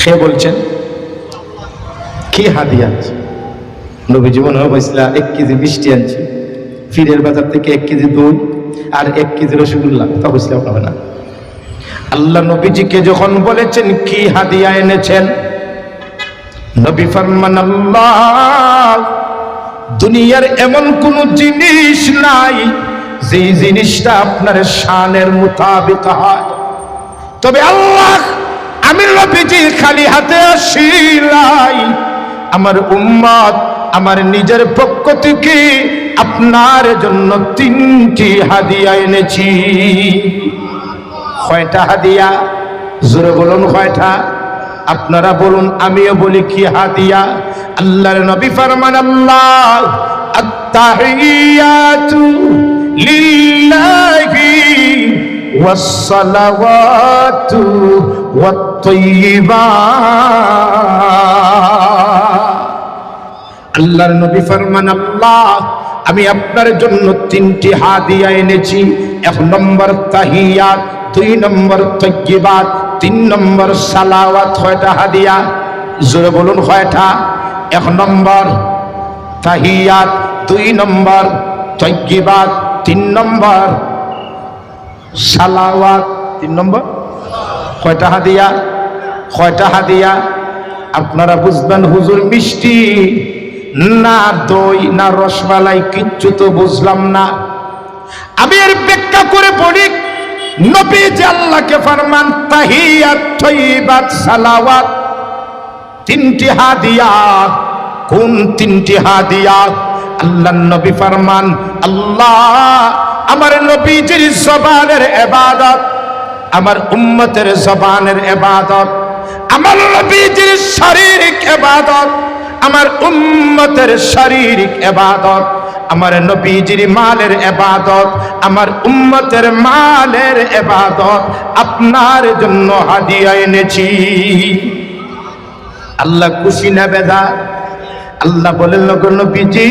সে বলছেন, কি হাদিয়া? নবীজি মনে হয় 1 কেজি মিষ্টি আনছি, ফিরের বাজার থেকে 1 কেজি দই আর 1 কেজি রসগোল্লা। তা বুঝলাম হবে না। আল্লাহ নবীজিকে যখন বলেছেন কি হাদিয়া এনেছেন, নবী ফরমান, আল্লাহ, দুনিয়ার এমন কোন জিনিস নাই যে জিনিসটা আপনার শানের মোতাবেক হয়। তবে আল্লাহ, আমি নবীজি খালি হাতে আসি নাই। আমার উম্মত আমার নিজের পক্ষ থেকে আপনার জন্য 3টি হাদিয়া এনেছি। কয়টা হাদিয়া? জোরে বলুন, কয়টা? আপনারা বলুন, আমিও বলি কি হাদিয়া। আল্লাহর নবী ফরমান, আল্লাহ, আত-তাহিয়াতু লিল্লাহি ওয়াস-সালাওয়াতু ওয়াত-তাইয়্যিবাত। আল্লাহর নবী ফরমান, আল্লাহ, আমি আপনার জন্য 3টি হাদিয়া এনেছি। 1 নম্বর তাহিয়াত, 2 নম্বর তাইয়্যিবাত, 3 নম্বর সালাওয়াত। কয়টা হাদিয়া? জোরে বলুন, কয়টা? 1 নম্বর তাহিয়াত, 2 নম্বর তাইয়্যিবাত, 3 নম্বর সালাওয়াত। 3 নম্বর কয়টা হাদিয়া? কয়টা হাদিয়া? আপনারা বুঝবেন, হুজুর মিষ্টি না দই না রসমালাই, কিচ্ছু তো বুঝলাম না। আমি এর ব্যাখ্যা করে বলি, নবী যে আল্লাহকে ফরমান তাহিয়াত, তাইয়্যিবাত, সালাওয়াত, তিনটি হাদিয়া। কোন তিনটি হাদিয়া? আল্লাহর নবী ফরমান, আল্লাহ আমার নবীজির জবানের ইবাদত, আমার উম্মতের জবানের ইবাদত, আমার নবীজির শারীরিক ইবাদত, আমার উম্মতের শারীরিক ইবাদত, আমার নবীজির মালের ইবাদত, আমার উম্মতের মালের ইবাদত আপনার জন্য হাদিয়া এনেছি। আল্লাহ খুশি না বেজার? আল্লাহ বলেন, নবীজি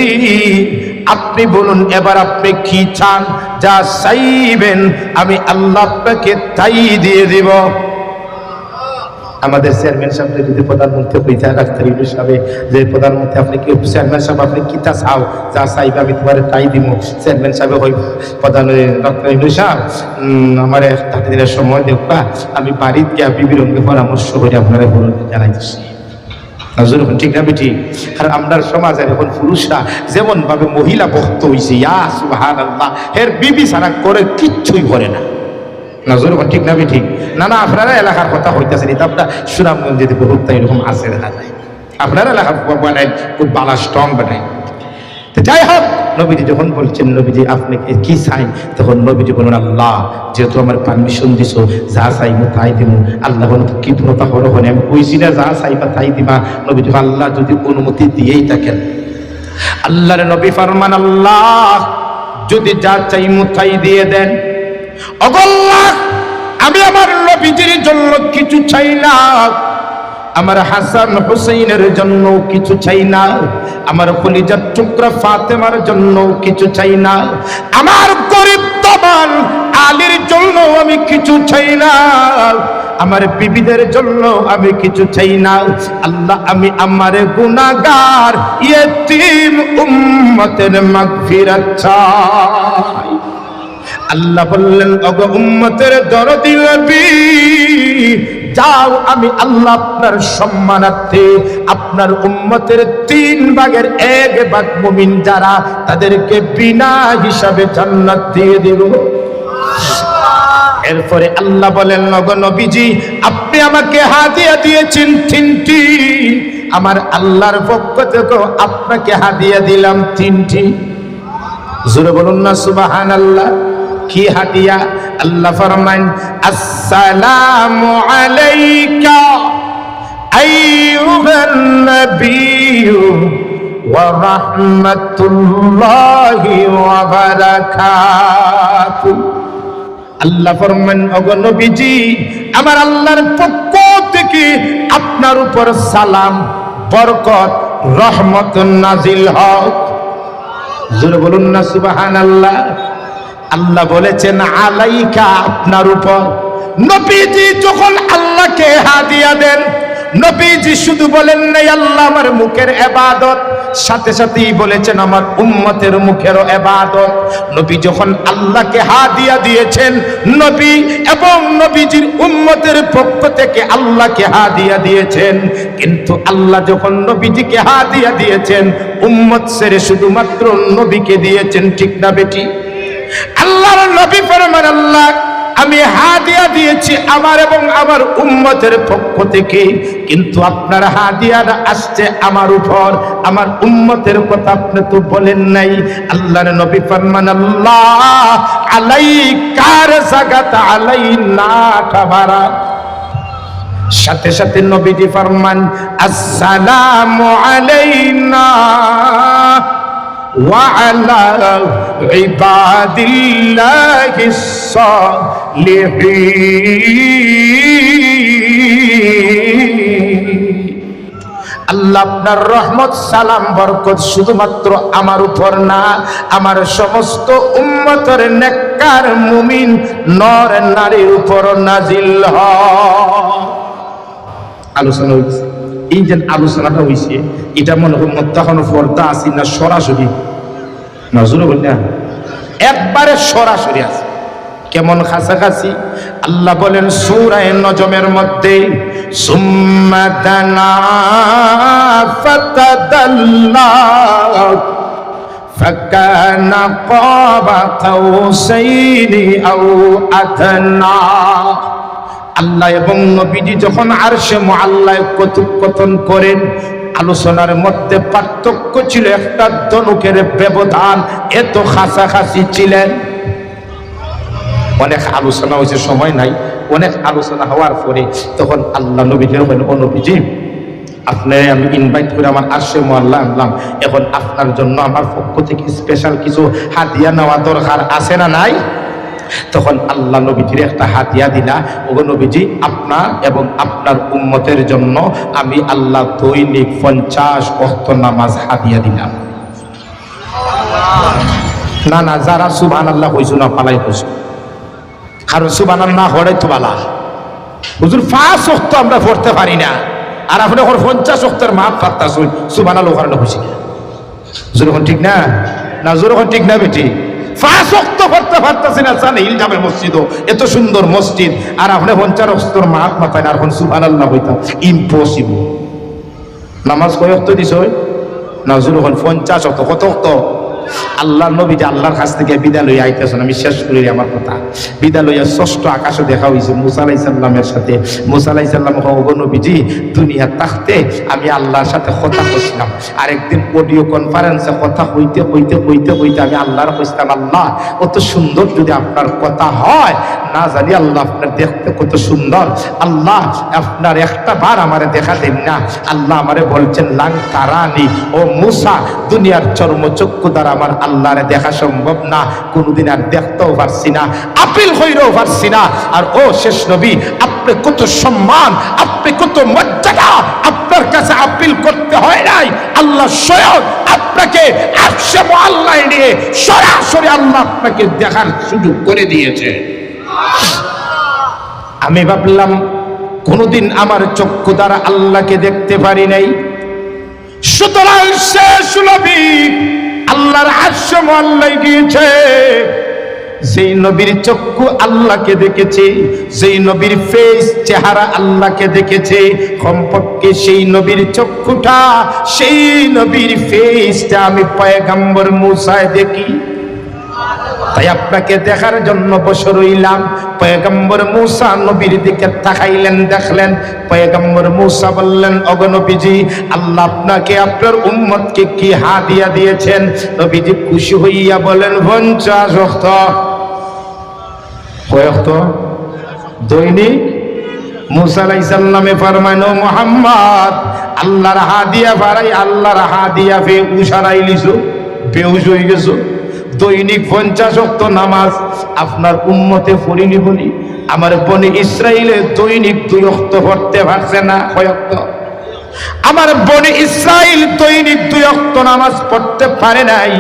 আপনি বলুন এবার আপনি কি চান, যা চাইবেন আমি আল্লাহ আপনাকে তাই দিয়ে দিব। আমাদের চেয়ারম্যান সাহেব যদি প্রধানমন্ত্রী হইতে ডাক্তার ইউনূস সাহেব, যে প্রধানমন্ত্রী আপনি কি চেয়ারম্যান সাহেব আপনি কি তা চাও, যা চাইবে আমি তোমার তাই দিব। চেয়ারম্যান সাহেব হই প্রধান ডক্টর ইউনূস সাহেব আমার 30 দিনের সময় দেখবা, আমি বাড়িতে গিয়ে বিবির সঙ্গে পরামর্শ করে আপনারা বলুন জানাইতেছি। ঠিক না বেটি? আর আমরার সমাজে এখন পুরুষরা যেমন ভাবে মহিলা ভক্ত হইছে, ইয়া সুবহানাল্লাহ, এর বিবি ছাড়া করে কিচ্ছুই করে না। নজর ঠিক না বেটি? না না, আপনারা এলাকার কথা হইতেছেন, এটা আপনার সুনামগঞ্জে বহুত এরকম আছে দেখা যায়। আপনার এলাকার বানায় খুব বালা স্ট্রং বানায়। যাই হোক, নবীজি যখন বলছেন নবীজি আপনি কি চাই, তখন নবীজি বলুন, আল্লাহ যেহেতু আমার পারমিশন দিছো, যা চাইবো তাই দিব। আল্লাহ বলুন কি প্রতা হলো হলে আমি কইছি না যা চাইবা তাই দিবা। নবীজি আল্লাহ যদি অনুমতি দিয়েই থাকেন, আল্লাহর নবী ফরমান, আল্লাহ যদি যা চাইমু তাই দিয়ে দেন। আল্লাহ আমি আমার নবীজির জন্য কিছু চাই না, আমার হাসান হুসাইনের জন্য কিছু চাই না, আমার কলিজার টুকরা ফাতেমার জন্য কিছু চাই না, আমার গরিব তমান আলীর জন্য আমি কিছু চাই না, আমার বিবিদের জন্য আমি কিছু চাই না। আল্লাহ আমি আমার গুনাহগার ইয়েতিম উম্মতের মাগফিরাত চাই। আল্লাহ বললেন, ওগো উম্মতের দরদি নবী, যাও আমি আল্লাহ আপনার সম্মানার্থে আপনার উম্মতের 3 ভাগের 1 ভাগ মুমিন যারা, তাদেরকে বিনা হিসাবে জান্নাত দিয়ে দেব। এরপরে আল্লাহ বলেন, ওগো নবীজি আপনি আমাকে হাদিয়া দিয়েছেন 3টি, আমার আল্লাহর পক্ষ থেকে আপনাকে হাদিয়া দিলাম 3টি। জোরে বলুন না সুবহানাল্লাহ। কি হাদিয়া? আল্লাহ ফরমান, আসসালামু আলাইকা আইয়ুহান নাবিয়্যু ওয়া রাহমাতুল্লাহি ওয়া বারাকাতুহু। আল্লাহ ফরমান, ওগো নবীজি আমার আল্লাহর পক্ষ থেকে আপনার উপর সালাম, বরকত, রহমত নাজিল হোক। জোরে বলুন না সুবহানাল্লাহ। আল্লাহ বলেছেন আলাইকা, আপনার উপর। নবীজি যখন আল্লাহকে হাদিয়া দেন, নবীজি শুধু বলেন নাই আল্লাহ আমার মুখের ইবাদত, সাথে সাথেই বলেছেন আমার উম্মতের মুখেরও ইবাদত। নবী যখন আল্লাহকে হাদিয়া দিয়েছেন, নবী এবং নবীজির উম্মতের পক্ষ থেকে আল্লাহকে হাদিয়া দিয়েছেন, কিন্তু আল্লাহ যখন নবীজিকে হাদিয়া দিয়েছেন, উম্মত ছেড়ে শুধুমাত্র নবীকে দিয়েছেন। ঠিক না বেটি? আল্লাহর নবী ফরমান, আল্লাহ আমি হাদিয়া দিয়েছি আমার এবং আমার উম্মতের পক্ষ থেকে, কিন্তু আপনার হাদিয়াটা আসছে আমার উপর, আমার উম্মতের কথা আপনি তো বলেন নাই। আল্লাহর নবী ফরমান, আল্লাহ আলাইকার জাগাত আলাইনা কাবারা। সাথে সাথে নবীজি ফরমান, আসসালামু আলাইনা ওয়া আলা ইবাদিল্লাহিস সালিহিন। আল্লাহ আপনার রহমত, সালাম, বরকত শুধুমাত্র আমার উপর না, আমার সমস্ত উম্মতের নেককার মুমিন নর নারীর উপর নাজিল হয়। আলোচনা হয়েছে, এই যে আলোচনাটা হয়েছে, এটা মনে হয় মধ্যখানে পর্দা আছে না সরাসরি? নজর বললে একবারে সরাসরি আছে। কেমন কাছাকাছি? আল্লাহ বলেন সূরা নজমের মধ্যে, সুম্মা দানা ফাতাদাল্লা ফাকানা কাবা কাউসাইনি আও আদনা। আল্লাহ এবং নবীজি যখন আরশে মুআল্লায় কথোপকথন করেন, আলোচনার মধ্যে পার্থক্য ছিল একটা ধনুকের ব্যবধান, এত কাছাকাছি ছিলেন। অনেক আলোচনা হয়েছে, সময় নাই। অনেক আলোচনা হওয়ার পরে তখন আল্লাহ নবীকে বলেন, ও নবীজি, আপনি আমি ইনভাইট করে আমার আরশে মুআল্লা আনলাম, এখন আপনার জন্য আমার পক্ষ থেকে স্পেশাল কিছু হাদিয়া নেওয়া দরকার আছে না নাই? তখন আল্লাহ নবীজির একটা হাদিয়া দিলা, ওগো নবীজি, আপনার এবং আপনার উম্মতের জন্য আমি আল্লাহ দৈনিক 50 ওয়াক্ত নামাজ হাদিয়া দিলাম। না না, যারা সুবহানাল্লাহ কইছো না পালাই কইছো, কারণ সুবহানাল্লাহ হড়াই তো বালা। হুজুর 5 ওয়াক্ত আমরা পড়তে পারি না, আর আপনি 50 ওয়াক্তের মাপ পারতাছেন, সুবহানাল্লাহ কারণে খুশি। হুজুর এখন ঠিক না? না হুজুর এখন ঠিক না বেটি? 5 ওয়াক্ত পড়তে পারতাছি না, জানে ইলজামের মসজিদও এত সুন্দর মসজিদ, আর আপনি 50 ওয়াক্তের মাপ মাথায় না, আর এখন সুবহানাল্লাহ হইতাম ইম্পসিবল। নামাজ কয় ওয়াক্ত দিছো? না হুজুর এখন 50 ওয়াক্ত। কত ওয়াক্ত? আল্লাহ নবী যে আল্লাহর কাছ থেকে বিদায় লইয়া আইতেছেন, আমি শেষ করি আমার কথা। বিদায় লইয়া ষষ্ঠ আকাশে দেখা হয়েছে মুসা আলাইহিস সালামের সাথে। মুসা আলাইহিস সালাম, ওগো নবীজি, দুনিয়া থাকতে আমি আল্লাহর সাথে কথা কইছিলাম, আর একদিন অডিও কনফারেন্সে কথা হইতে হইতে হইতে হইতে আমি আল্লাহর কইছিলাম, আল্লাহ অত সুন্দর যদি আপনার কথা হয়, না জানি আল্লাহ আপনার দেখতে কত সুন্দর, আল্লাহ আপনার একটা বার আমারে দেখা দেন না। আল্লাহ আমারে বলছেন, লাং তারানি, ও মুসা, দুনিয়ার চর্মচক্ষু দ্বারা আমার আল্লাহরে দেখা সম্ভব না, কোনদিন আর দেখতেও পারছি না, আপিল হইলেও পারছি না। আর ও শেষ নবী, আপনি কত সম্মান, আপনি কত মর্যাদা, আপনার কাছে আপিল করতে হয় নাই, আল্লাহ স্বয়ং আপনাকে আরশে মুআল্লায় নিয়ে সরাসরি আল্লাহ আপনাকে দেখার সুযোগ করে দিয়েছে। আমি ভাবলাম কোনদিন আমার চক্ষু দ্বারা আল্লাহকে দেখতে পারি নাই, সুতরাং শেষ নবী আল্লাহর আরশে মুআল্লায় গিয়েছে, যেই নবীর চক্ষু আল্লাহকে দেখেছে, যেই নবীর ফেস চেহারা আল্লাহকে দেখেছে, কমপক্ষে সেই নবীর চক্ষুটা, সেই নবীর ফেসটা আমি পয়গম্বর মুসায় দেখি। তাই আপনাকে দেখার জন্য বসে রইলাম। পয়গম্বর মুসা নবীর দিকে তাকাইলেন, দেখলেন। পয়গম্বর মুসা বললেন, ওগো নবীজি, আল্লাহ আপনাকে আপনার উম্মতকে কি হাদিয়া দিয়েছেন? নবীজি খুশি হইয়া বলেন, 50 ওয়াক্ত। কয় ওয়াক্ত? দৈনিক। মুসা আলাইহিস সালামে ফরমাইল, ও মুহাম্মদ, আল্লাহর হাদিয়া বাড়াই, আল্লাহর হাদিয়া বেউস হারাইলিছো, বেউস হয়ে গেছো। দৈনিক 50 ওয়াক্ত নামাজ আপনার উম্মতে পড়িনি বলি, আমার বনি ইসরাইলে দৈনিক 2 ওয়াক্ত পড়তে পারছে না। কয় ওয়াক্ত? আমার বনি ইসরাইল দৈনিক 2 ওয়াক্ত নামাজ পড়তে পারে নাই।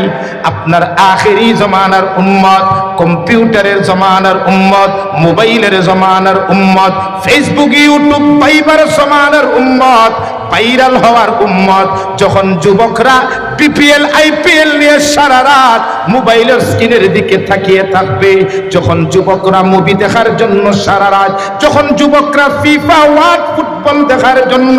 আপনার আখেরি জমানার উম্মত, কম্পিউটারের জমানার উম্মত, মোবাইলের জমানার উম্মত, ফেসবুক, ইউটিউব, ভাইবার জমানার উম্মত, ভাইরাল হওয়ার উম্মত, যখন যুবকরা বিপিএল আইপিএল নিয়ে সারা রাত মোবাইলের স্ক্রিনের দিকে তাকিয়ে থাকবে, যখন যুবকরা মুভি দেখার জন্য সারা রাত, যখন যুবকরা ফিফা ওয়ার্ল্ড ফুটবল দেখার জন্য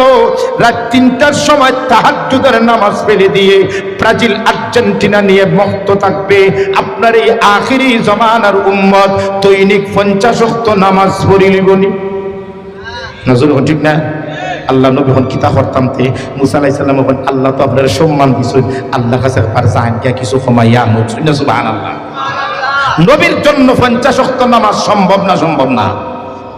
রাত 3টার সময় তাহাজ্জুদের নামাজ ফেলে দিয়ে ব্রাজিল আর্জেন্টিনা নিয়ে মস্ত থাকবে, আপনার এই আখিরি জমানার উম্মত দৈনিক 50 ওয়াক্ত নামাজ পড়িলিবনি। নজর ঠিক না? আল্লাহ নবী হন কিতা করতাম তে মুসা আলাইহিস সালাম হন, আল্লাহ তো আপনার সম্মান দিছেন, আল্লাহ কাছে আর জান কে কিছু কমাইয়া নজর সুবহানাল্লাহ। নবীর জন্য 50 ওয়াক্ত নামাজ সম্ভব না? সম্ভব না।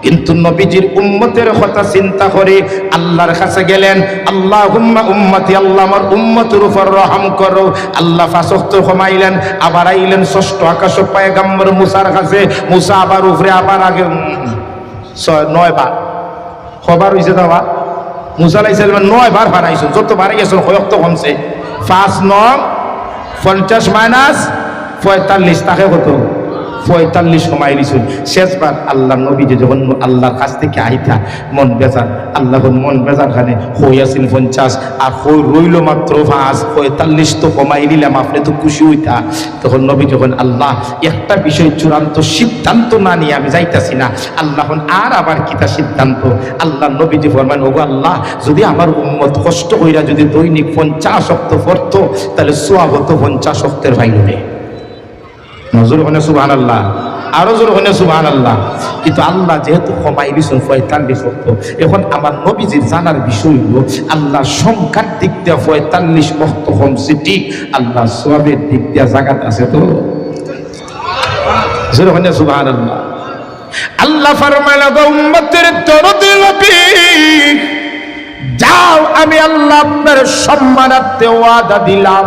কিন্তু নবীজির উম্মতের কথা চিন্তা করে আল্লাহর কাছে গেলেন, আল্লাহুম্মা উম্মতি, আল্লাহ আমার উম্মতের উপর রহম করো। আল্লাহ 5 ওয়াক্ত কমাইলেন, আবার আইলেন ষষ্ঠ আকাশে পয়গম্বর মুসার কাছে। মুসা আবার উপরে, আবার আগে 9 বার খবর হইছে। দাওয়া মুসা আলাইহিস সালাম 9 বার হারাইছো, যত বারে গেছেন কয়ক্ত কমছে? 5 9 50 মাইনাস 45, তাকে কত? 45 সময় দিয়েছেন। শেষবার আল্লাহ নবী যে যখন আল্লাহর কাছ থেকে আইতা মন বেজার, আল্লাহ মন বেজার খানে হইয়াছিল 50, আর হই রইল মাত্র 5, 45 তো কমাই নিলাম, আপনি তো খুশি হইতা। তখন নবী যখন, আল্লাহ একটা বিষয় চূড়ান্ত সিদ্ধান্ত না নিয়ে আমি যাইতাছি না, আল্লাহ আর আবার কিতা সিদ্ধান্ত? আল্লাহ নবীজি ফরমান, ওগো আল্লাহ, যদি আমার উম্মত কষ্ট কইরা যদি দৈনিক 50 ওয়াক্ত পড়তো, তাহলে সওয়াব হতো 50 ওয়াক্তের ভাইরে। নজর হনে সুবহানাল্লাহ। আরো জোর হইনা সুবহানাল্লাহ। কিন্তু আল্লাহ যেহেতু কমাই দিয়েছেন 45 ওয়াক্ত, এখন আমার নবীজির জানার বিষয় হলো আল্লাহ সংখ্যার দিক দিয়ে 45 ওয়াক্ত কমছে ঠিক, আল্লাহ সওয়াবের দিক দিয়ে জাকাত আছে তো জোর হইনা সুবহানাল্লাহ। আল্লাহ ফরমায় গো উম্মতের দরদি নবী, যাও আমি আল্লাহ আপনার সম্মানার্থে ওয়াদা দিলাম,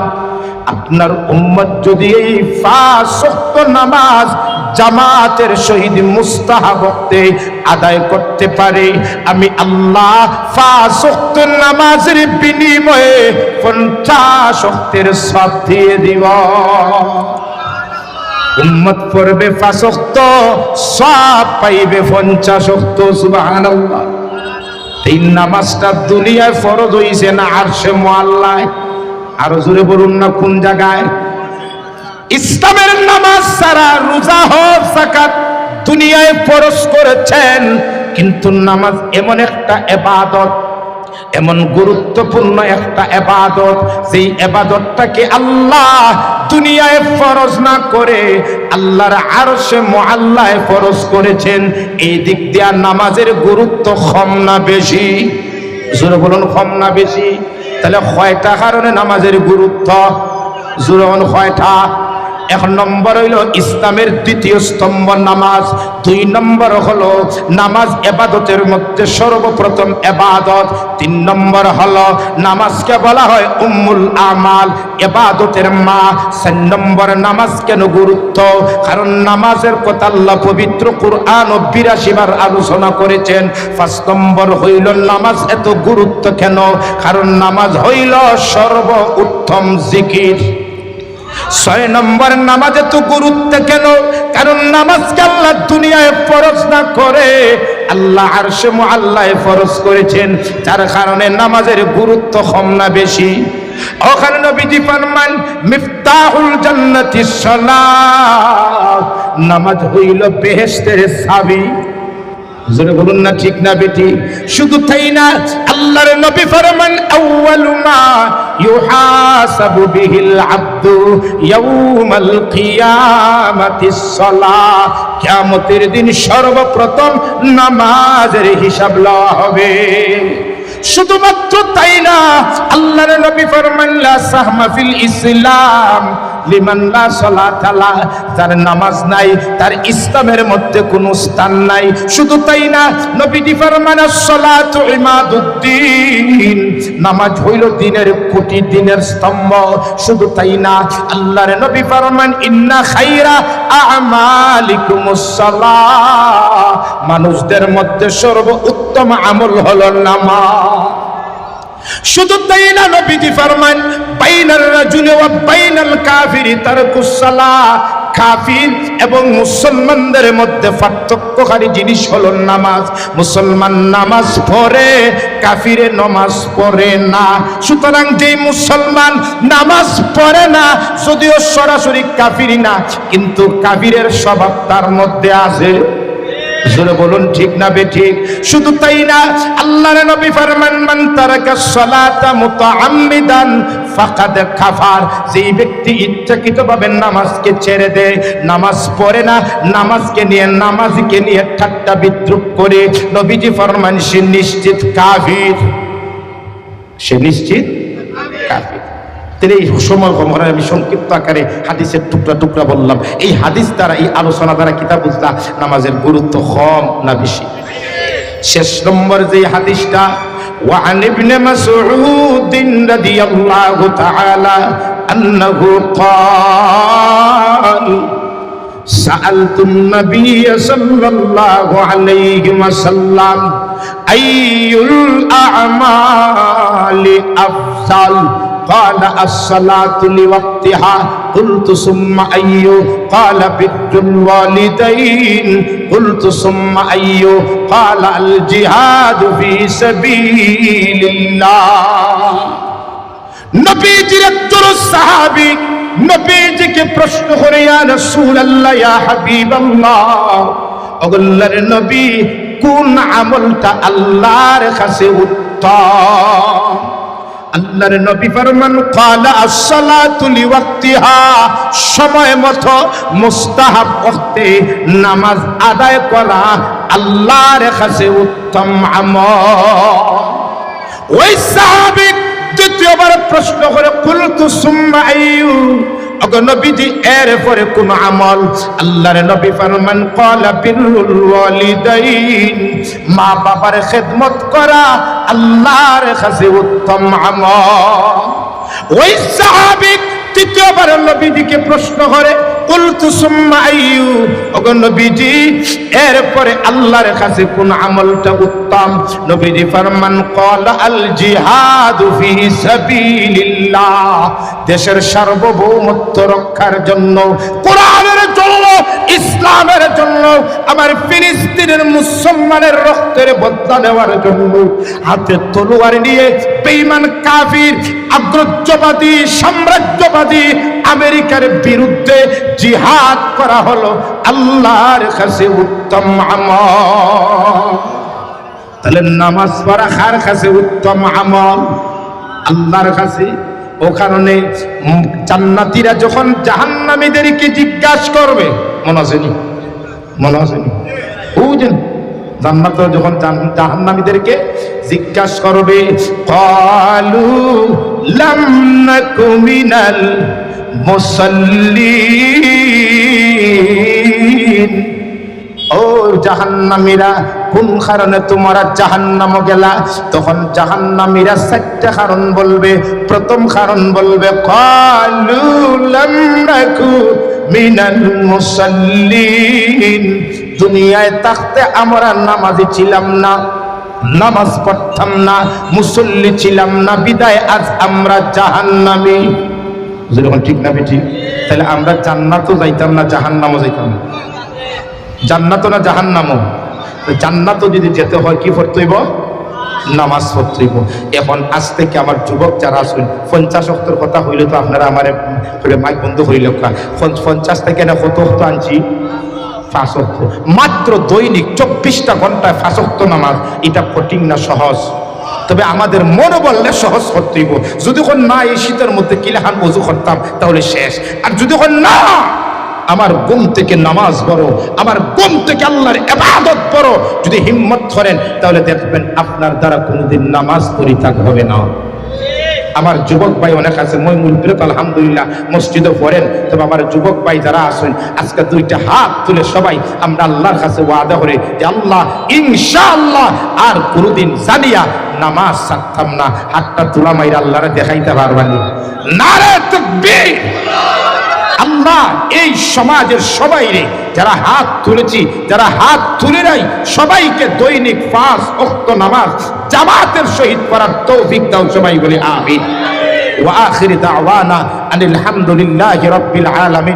আপনার উম্মত যদি এই 5 ওয়াক্ত নামাজ জামাতের সহিত মুস্তাহাব ওয়াক্তে আদায় করতে পারে, আমি আল্লাহ 5 ওয়াক্ত নামাজের বিনিময়ে 50 ওয়াক্তের সওয়াব দিয়ে দিব। উম্মত পড়বে 5 ওয়াক্ত, সওয়াব পাইবে 50 ওয়াক্ত। সুবহানাল্লাহ। এই নামাজটা দুনিয়ায় ফরজ হইছে না আরশে মুআল্লায়? আরো জোরে বলুন না কোন জায়গায়? ইসলামের নামাজ ছাড়া রোজা হজ যাকাত দুনিয়ায় ফরজ করেছেন, কিন্তু নামাজ এমন একটা ইবাদত, এমন গুরুত্বপূর্ণ একটা ইবাদত, সেই ইবাদতটাকে আল্লাহ দুনিয়ায় ফরজ না করে আল্লাহর আরশে মুআল্লায় ফরজ করেছেন। এই দিক দিয়ে নামাজের গুরুত্ব কম না বেশি? জোরে বলুন কম না বেশি? তাহলে কয়টা কারণে নামাজের গুরুত্ব? জোরে বলুন কয়টা? 1 নম্বর হইল ইসলামের দ্বিতীয় স্তম্ভ নামাজ। 2 নম্বর হলো নামাজ ইবাদতের মধ্যে সর্বপ্রথম ইবাদত। 3 নম্বর হলো নামাজকে বলা হয় উম্মুল আমাল, ইবাদতের মা। 4 নম্বর নামাজ কেন গুরুত্ব? কারণ নামাজের কথা আল্লাহ পবিত্র কুরআন 82 বার আলোচনা করেছেন। 5 নম্বর হইল নামাজ এত গুরুত্ব কেন? কারণ নামাজ হইল সর্বোত্তম জিকির। 6 নম্বর নামাজ এত গুরুত্ব কেন? কারণ নামাজকে আল্লাহ দুনিয়ায় ফরজ না করে আল্লাহ আরশে মুআল্লায় ফরজ করেছেন, যার কারণে নামাজের গুরুত্ব কম না বেশি? ওখানে নবীজি ফরমান মিফতাহুল জান্নাতিস সালাত, নামাজ হইল বেহেশতের চাবি। জোরে বলুন না ঠিক না বেটি? শুধু তাই না, আল্লাহর নবী ফরমান আউয়ালু মা ইউহাসাবু বিহিল আবদু ইয়াউমাল কিয়ামাতিস সালাহ, কিয়ামতের দিন সর্বপ্রথম নামাজের হিসাব লওয়া হবে। শুধুমাত্র তাই না, আল্লাহর নবী ফরমান লা সাহমা ফিল ইসলাম লিমান লা সালাতা লা, যার নামাজ নাই তার ইসলামের মধ্যে কোনো স্থান নাই। শুধু তাই না, নবীজি ফরমান as-সালাতু ইমাদুদ্দিন, নামাজ হইল দিনের খুঁটি, দিনের স্তম্ভ। শুধু তাই না, আল্লাহর নবী ফরমান ইন্না খায়রা আ'মালিকুমুস সালাহ, মানুষদের মধ্যে সর্বোত্তম আমল হলো নামাজ। শুধু তাই না, নবীজি ফরমান বাইনার রাজুলি ওয়া বাইনাল কাফিরি তারকুস সালাহ, কাফির এবং মুসলমানদের মধ্যে পার্থক্যকারী জিনিস হলো নামাজ। মুসলমান নামাজ পড়ে, কাফিরে নামাজ পড়ে না। সুতরাং যে মুসলমান নামাজ পড়ে না, যদিও সরাসরি কাফির না, কিন্তু কাফিরের স্বভাব তার মধ্যে আছে। জোরে বলুন ঠিক না বেঠিক? শুধু তাই না, আল্লাহর নবী ফরমান মান তারাকাস সালাতা মুতাআম্মিদান ফাকাদ কাফার, যেই ব্যক্তি ইচ্ছাকৃতভাবে নামাজকে ছেড়ে দেয়, নামাজ পড়ে না, নামাজকে নিয়ে ঠাট্টা বিদ্রুপ করে, নবীজি ফরমান সে নিশ্চিত কাফির। সে নিশ্চিত কাফির। তাহলে এই সময় কমরে আমি সংক্ষিপ্ত আকারে হাদিসের টুকরা টুকরা বললাম। এই হাদিস দ্বারা, এই আলোচনা দ্বারা কিতাব বুঝলা নামাজের গুরুত্ব কম না বেশি? শেষ নম্বর যে হাদিসটা, وعن ابن مسعود رضي الله تعالى أنه قال سألت النبي صلى الله عليه وسلم أي الأعمال أفضل قال الصلاة لوقتها قلت ثم أي قال بر الوالدين قلت ثم أي قال الجهاد في سبيل الله নবীজির একজন সাহাবী নবীজিকে প্রশ্ন করে, ইয়া রাসূলুল্লাহ, ইয়া হাবিবাল্লাহ, আল্লাহর নবী, কোন আমলটা আল্লাহর কাছে উত্তম? আল্লাহর নবী ফরমান ক্বালা আস-সালাতু লিওয়াক্তিহা, সময় মতো মুস্তাহাব ওয়াক্তে নামাজ আদায় করা আল্লাহর কাছে উত্তম আমল। ওই সাহাবী দ্বিতীয়বার প্রশ্ন করে কুলতু সুম্মা আইয়ু, ওগো নবীজি এর পরে কোন আমল? আল্লাহর নবী ফরমান ক্বালা বিররুল ওয়ালিদাইন, মা বাবার খেদমত করা আল্লাহর কাছে উত্তম আমল। ওই সাহাবী তৃতীয়বার নবীজিকে প্রশ্ন করে কুলতু সুম্মা আইয়ু, ওগো নবীজি এরপরে আল্লাহর কাছে কোন আমলটা উত্তম? নবীজি ফরমান ক্বালা আল জিহাদু ফি সাবিলিল্লাহ, দেশের সার্বভৌমত্ব রক্ষার জন্য, কোরআনের জন্য, ইসলামের জন্য, আমার ফিলিস্তিনের মুসলমানের রক্তের বদলা নেওয়ার জন্য হাতে তলোয়ার নিয়ে বেঈমান কাফির আগ্রাসবাদী সাম্রাজ্যবাদী আমেরিকার বিরুদ্ধে জিহাদ করা হলো আল্লাহর কাছে উত্তম আমল। তাহলে নামাজ পড়া কার কাছে উত্তম আমল? আল্লাহর কাছে। ও কারণে জান্নাতীরা যখন জাহান্নামীদেরকে জিজ্ঞাসা করবে, মনে আছেনি? মনে আছেনি? বুঝেন, জান্নাত যখন জাহান্নামীদেরকে জিজ্ঞাসা করবে, ক্বালু লাম নাকু মিনাল মুসাল্লিন, ও জাহান্নামীরা কোন কারণে তোমরা জাহান্নামে গেলা? তখন জাহান্নামীরা চারটা কারণ বলবে। প্রথম কারণ বলবে ক্বালু লাম নাকু মিনাল মুসাল্লিন, দুনিয়ায় থাকতে আমরা নামাজি ছিলাম না, নামাজ পড়তাম না, মুসল্লি ছিলাম না, বিদায় আজ আমরা জাহান্নামী। যখন ঠিক না ঠিক? তাহলে আমরা জান্নাতও যাইতাম না, জাহান্নামও যাইতাম না। জান্নাতও না জাহান্নামও? জান্নাতও যদি যেতে হয় কি পড়তে হইব? নামাজ পড়তে হইব। এখন আজ থেকে আমার যুবক যারা আছেন, 50 ওয়াক্তের কথা হইলে তো আপনারা আমার মাইক বন্ধ হইল, 50 থেকে না কত ওয়াক্ত আনছি? 5 ওয়াক্ত। মাত্র দৈনিক 24টা ঘন্টায় 5 ওয়াক্ত নামাজ, এটা কঠিন না সহজ? তবে আমাদের মনে বললে সহজ করতে হইব। যদি না এই শীতের মধ্যে কিলাহান ওযু করতাম তাহলে শেষ। আর যদি না আমার ঘুম থেকে নামাজ পড়ো, আমার ঘুম থেকে আল্লাহর ইবাদত পড়ো, যদি হিম্মত করেন তাহলে দেখবেন আপনার দ্বারা কোনোদিন নামাজ পরিত্যাগ হবে না। আমার যুবক ভাই অনেক আছে, মই মুলবিরত আলহামদুলিল্লাহ মসজিদে পড়েন, তবে আমার যুবক ভাই যারা আছেন আজকে দুইটা হাত তুলে সবাই আমরা আল্লাহর কাছে ওয়াদা করে যে আল্লাহ ইনশাআল্লাহ আর কোনোদিন জানিয়া নামাজ ছাড়তাম না। হাতটা তোলা মাইরা আল্লাহরে দেখাইতে পারবানি। নারে তাকবীর! আল্লাহ এই সমাজের সবাইরে যারা হাত তুলেছি, যারা হাত তুলে নাই, সবাইকে দৈনিক 5 ওয়াক্ত নামাজ জামাতের সহিত পড়ার তৌফিক দাও। সবাই বলে আমিন। ওয়া আখির দাওয়ানা আনিল হামদুলিল্লাহি রাব্বিল আলামিন।